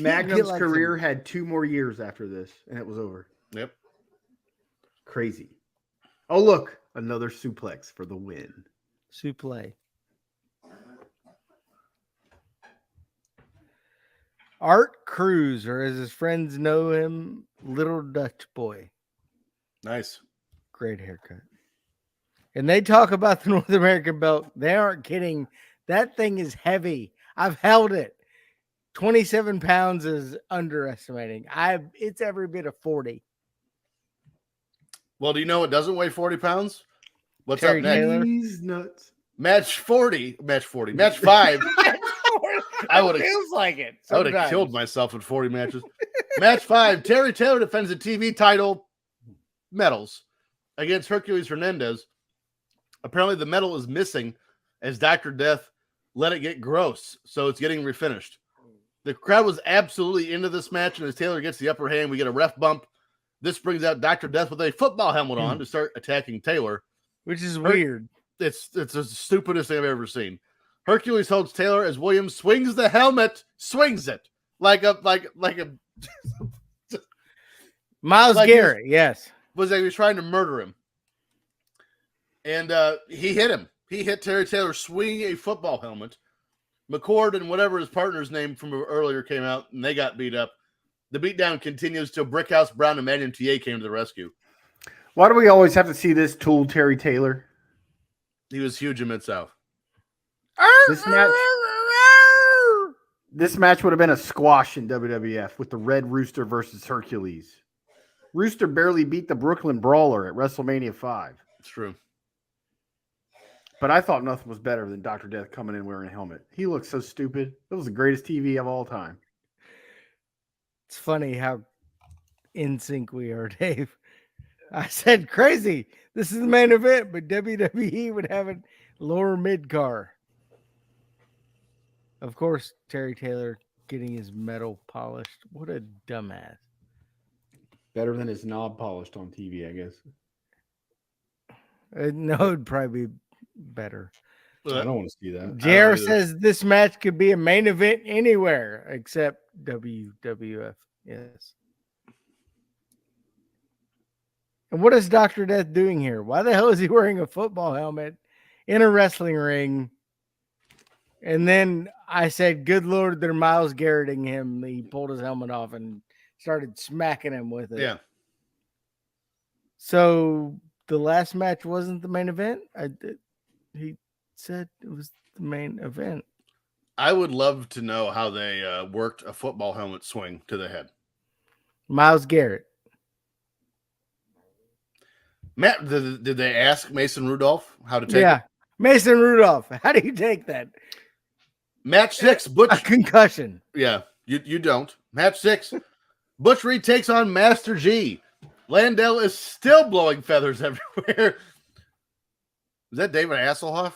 Speaker 2: Magnum's career had 2 more years after this, and it was over.
Speaker 1: Yep.
Speaker 2: Crazy. Oh, look. Another suplex for the win.
Speaker 3: Suplex. Art Cruz, or as his friends know him, Little Dutch Boy.
Speaker 1: Nice.
Speaker 3: Great haircut. And they talk about the North American belt. They aren't kidding. That thing is heavy. I've held it. 27 pounds is underestimating. It's every bit of 40.
Speaker 1: Well, do you know it doesn't weigh 40 pounds? What's
Speaker 3: Terry
Speaker 1: up next?
Speaker 3: Taylor.
Speaker 2: He's nuts.
Speaker 1: Match 5. I would have
Speaker 3: feels like it.
Speaker 1: I would have
Speaker 3: sometimes.
Speaker 1: killed myself in 40 matches. Match 5. Terry Taylor defends the TV title medals against Hercules Hernandez. Apparently, the medal is missing as Dr. Death let it get gross, so it's getting refinished. The crowd was absolutely into this match, and as Taylor gets the upper hand, we get a ref bump. This brings out Dr. Death with a football helmet on to start attacking Taylor.
Speaker 3: Which is weird.
Speaker 1: It's the stupidest thing I've ever seen. Hercules holds Taylor as Williams swings the helmet, swings it like a
Speaker 3: Miles
Speaker 1: like
Speaker 3: Garrett, yes.
Speaker 1: was like he was trying to murder him. And he hit him. He hit Terry Taylor swinging a football helmet. McCord and whatever his partner's name from earlier came out, and they got beat up. The beatdown continues till Brickhouse Brown and Magnum TA came to the rescue.
Speaker 2: Why do we always have to see this tool, Terry Taylor?
Speaker 1: He was huge in Mid-South.
Speaker 2: This match would have been a squash in WWF with the Red Rooster versus Hercules. Rooster barely beat the Brooklyn Brawler at WrestleMania 5.
Speaker 1: It's true.
Speaker 2: But I thought nothing was better than Dr. Death coming in wearing a helmet. He looked so stupid. It was the greatest TV of all time.
Speaker 3: It's funny how in sync we are, Dave. I said crazy. This is the main event, but WWE would have a lower mid car. Of course, Terry Taylor getting his metal polished. What a dumbass.
Speaker 2: Better than his knob polished on TV, I guess.
Speaker 3: No, it'd probably be better.
Speaker 2: I don't want to see that.
Speaker 3: JR says this match could be a main event anywhere except WWF. Yes. And what is Dr. Death doing here? Why the hell is he wearing a football helmet in a wrestling ring? And then I said, good Lord, they're Myles Garretting him. He pulled his helmet off and started smacking him with it.
Speaker 1: Yeah.
Speaker 3: So the last match wasn't the main event? He said it was the main event.
Speaker 1: I would love to know how they worked a football helmet swing to the head.
Speaker 3: Myles Garrett.
Speaker 1: Matt, did they ask Mason Rudolph how to take
Speaker 3: Yeah.
Speaker 1: it?
Speaker 3: Mason Rudolph. How do you take that?
Speaker 1: Match 6, Butch.
Speaker 3: A concussion.
Speaker 1: Yeah, you don't. Match 6, Butch Reed takes on Master G. Landell is still blowing feathers everywhere. Is that David Hasselhoff?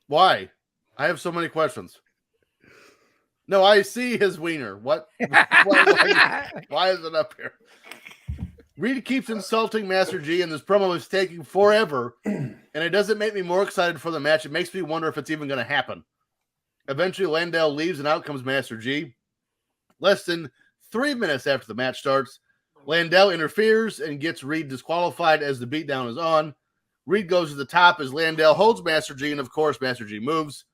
Speaker 1: Why? I have so many questions. No, I see his wiener. What? Why is it up here? Reed keeps insulting Master G, and this promo is taking forever, and it doesn't make me more excited for the match. It makes me wonder if it's even going to happen. Eventually, Landell leaves, and out comes Master G. Less than 3 minutes after the match starts, Landell interferes and gets Reed disqualified as the beatdown is on. Reed goes to the top as Landell holds Master G, and of course, Master G moves.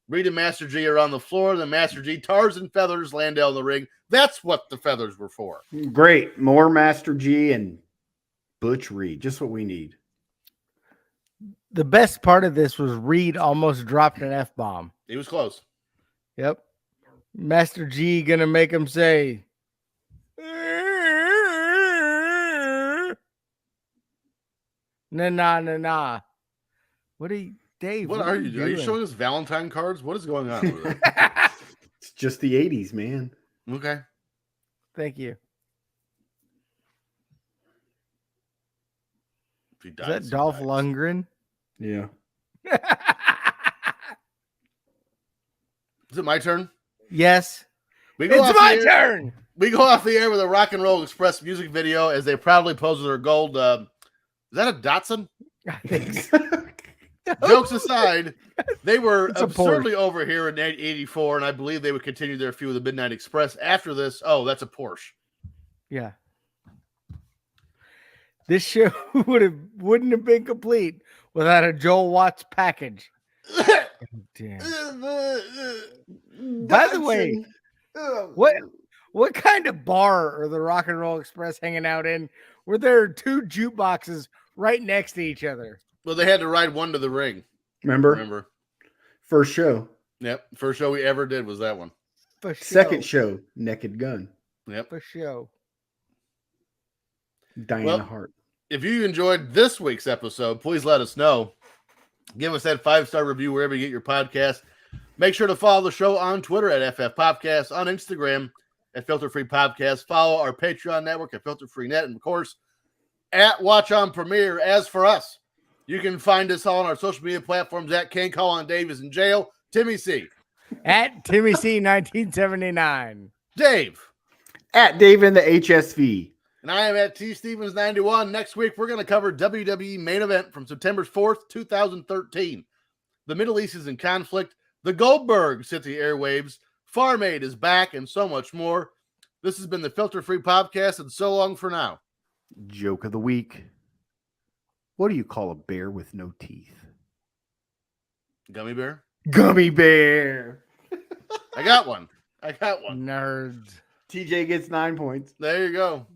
Speaker 1: Reed and Master G are on the floor. Then Master G tars and feathers Landell in the ring. That's what the feathers were for.
Speaker 2: Great. More Master G and Butch Reed. Just what we need.
Speaker 3: The best part of this was Reed almost dropped an F-bomb.
Speaker 1: He was close.
Speaker 3: Yep. Master G gonna make him say, nah. What are you, Dave?
Speaker 1: What are you doing? Are you
Speaker 3: doing?
Speaker 1: showing us Valentine cards? What is going on over there?
Speaker 2: It's just the 80s, man.
Speaker 1: Okay.
Speaker 3: Thank you.
Speaker 1: If he
Speaker 3: Is
Speaker 1: dies,
Speaker 3: that
Speaker 1: he
Speaker 3: Dolph
Speaker 1: dies.
Speaker 3: Lundgren?
Speaker 2: Yeah.
Speaker 1: Is it my turn?
Speaker 3: Yes.
Speaker 1: We go
Speaker 3: It's
Speaker 1: off
Speaker 3: my
Speaker 1: the air-
Speaker 3: turn.
Speaker 1: We go off the air with a Rock and Roll Express music video as they proudly pose with their gold. Is that a Datsun?
Speaker 3: I think so.
Speaker 1: Jokes aside, they were
Speaker 3: It's a
Speaker 1: absurdly over here in 84, and I believe they would continue their feud with the Midnight Express after this. Oh, that's a Porsche.
Speaker 3: Yeah. This show wouldn't have been complete without a Joel Watts package. Damn. By the way, what kind of bar are the Rock and Roll Express hanging out in where there are two jukeboxes right next to each other?
Speaker 1: Well, they had to ride one to the ring.
Speaker 2: Remember? First show.
Speaker 1: Yep. First show we ever did was that one.
Speaker 3: For show.
Speaker 2: Second show, Naked Gun.
Speaker 1: Yep.
Speaker 3: For show.
Speaker 2: Diana
Speaker 1: Well,
Speaker 2: Hart.
Speaker 1: If you enjoyed this week's episode, please let us know. Give us that 5-star review wherever you get your podcast. Make sure to follow the show on Twitter at FF Podcast, on Instagram at Filter Free Podcast. Follow our Patreon network at Filter Free Net, and of course, at Watch on Premiere. As for us, you can find us all on our social media platforms at Ken Call on Dave is in jail. Timmy C.
Speaker 3: At Timmy C 1979.
Speaker 1: Dave.
Speaker 2: At Dave in the HSV.
Speaker 1: And I am at T Stevens 91. Next week, we're going to cover WWE main event from September 4th, 2013. The Middle East is in conflict. The Goldbergs hit the airwaves. Farm Aid is back, and so much more. This has been the Filter Free Podcast, and so long for now.
Speaker 2: Joke of the week. What do you call a bear with no teeth?
Speaker 1: Gummy bear?
Speaker 2: Gummy bear.
Speaker 1: I got one.
Speaker 3: Nerds.
Speaker 2: TJ gets 9 points.
Speaker 1: There you go.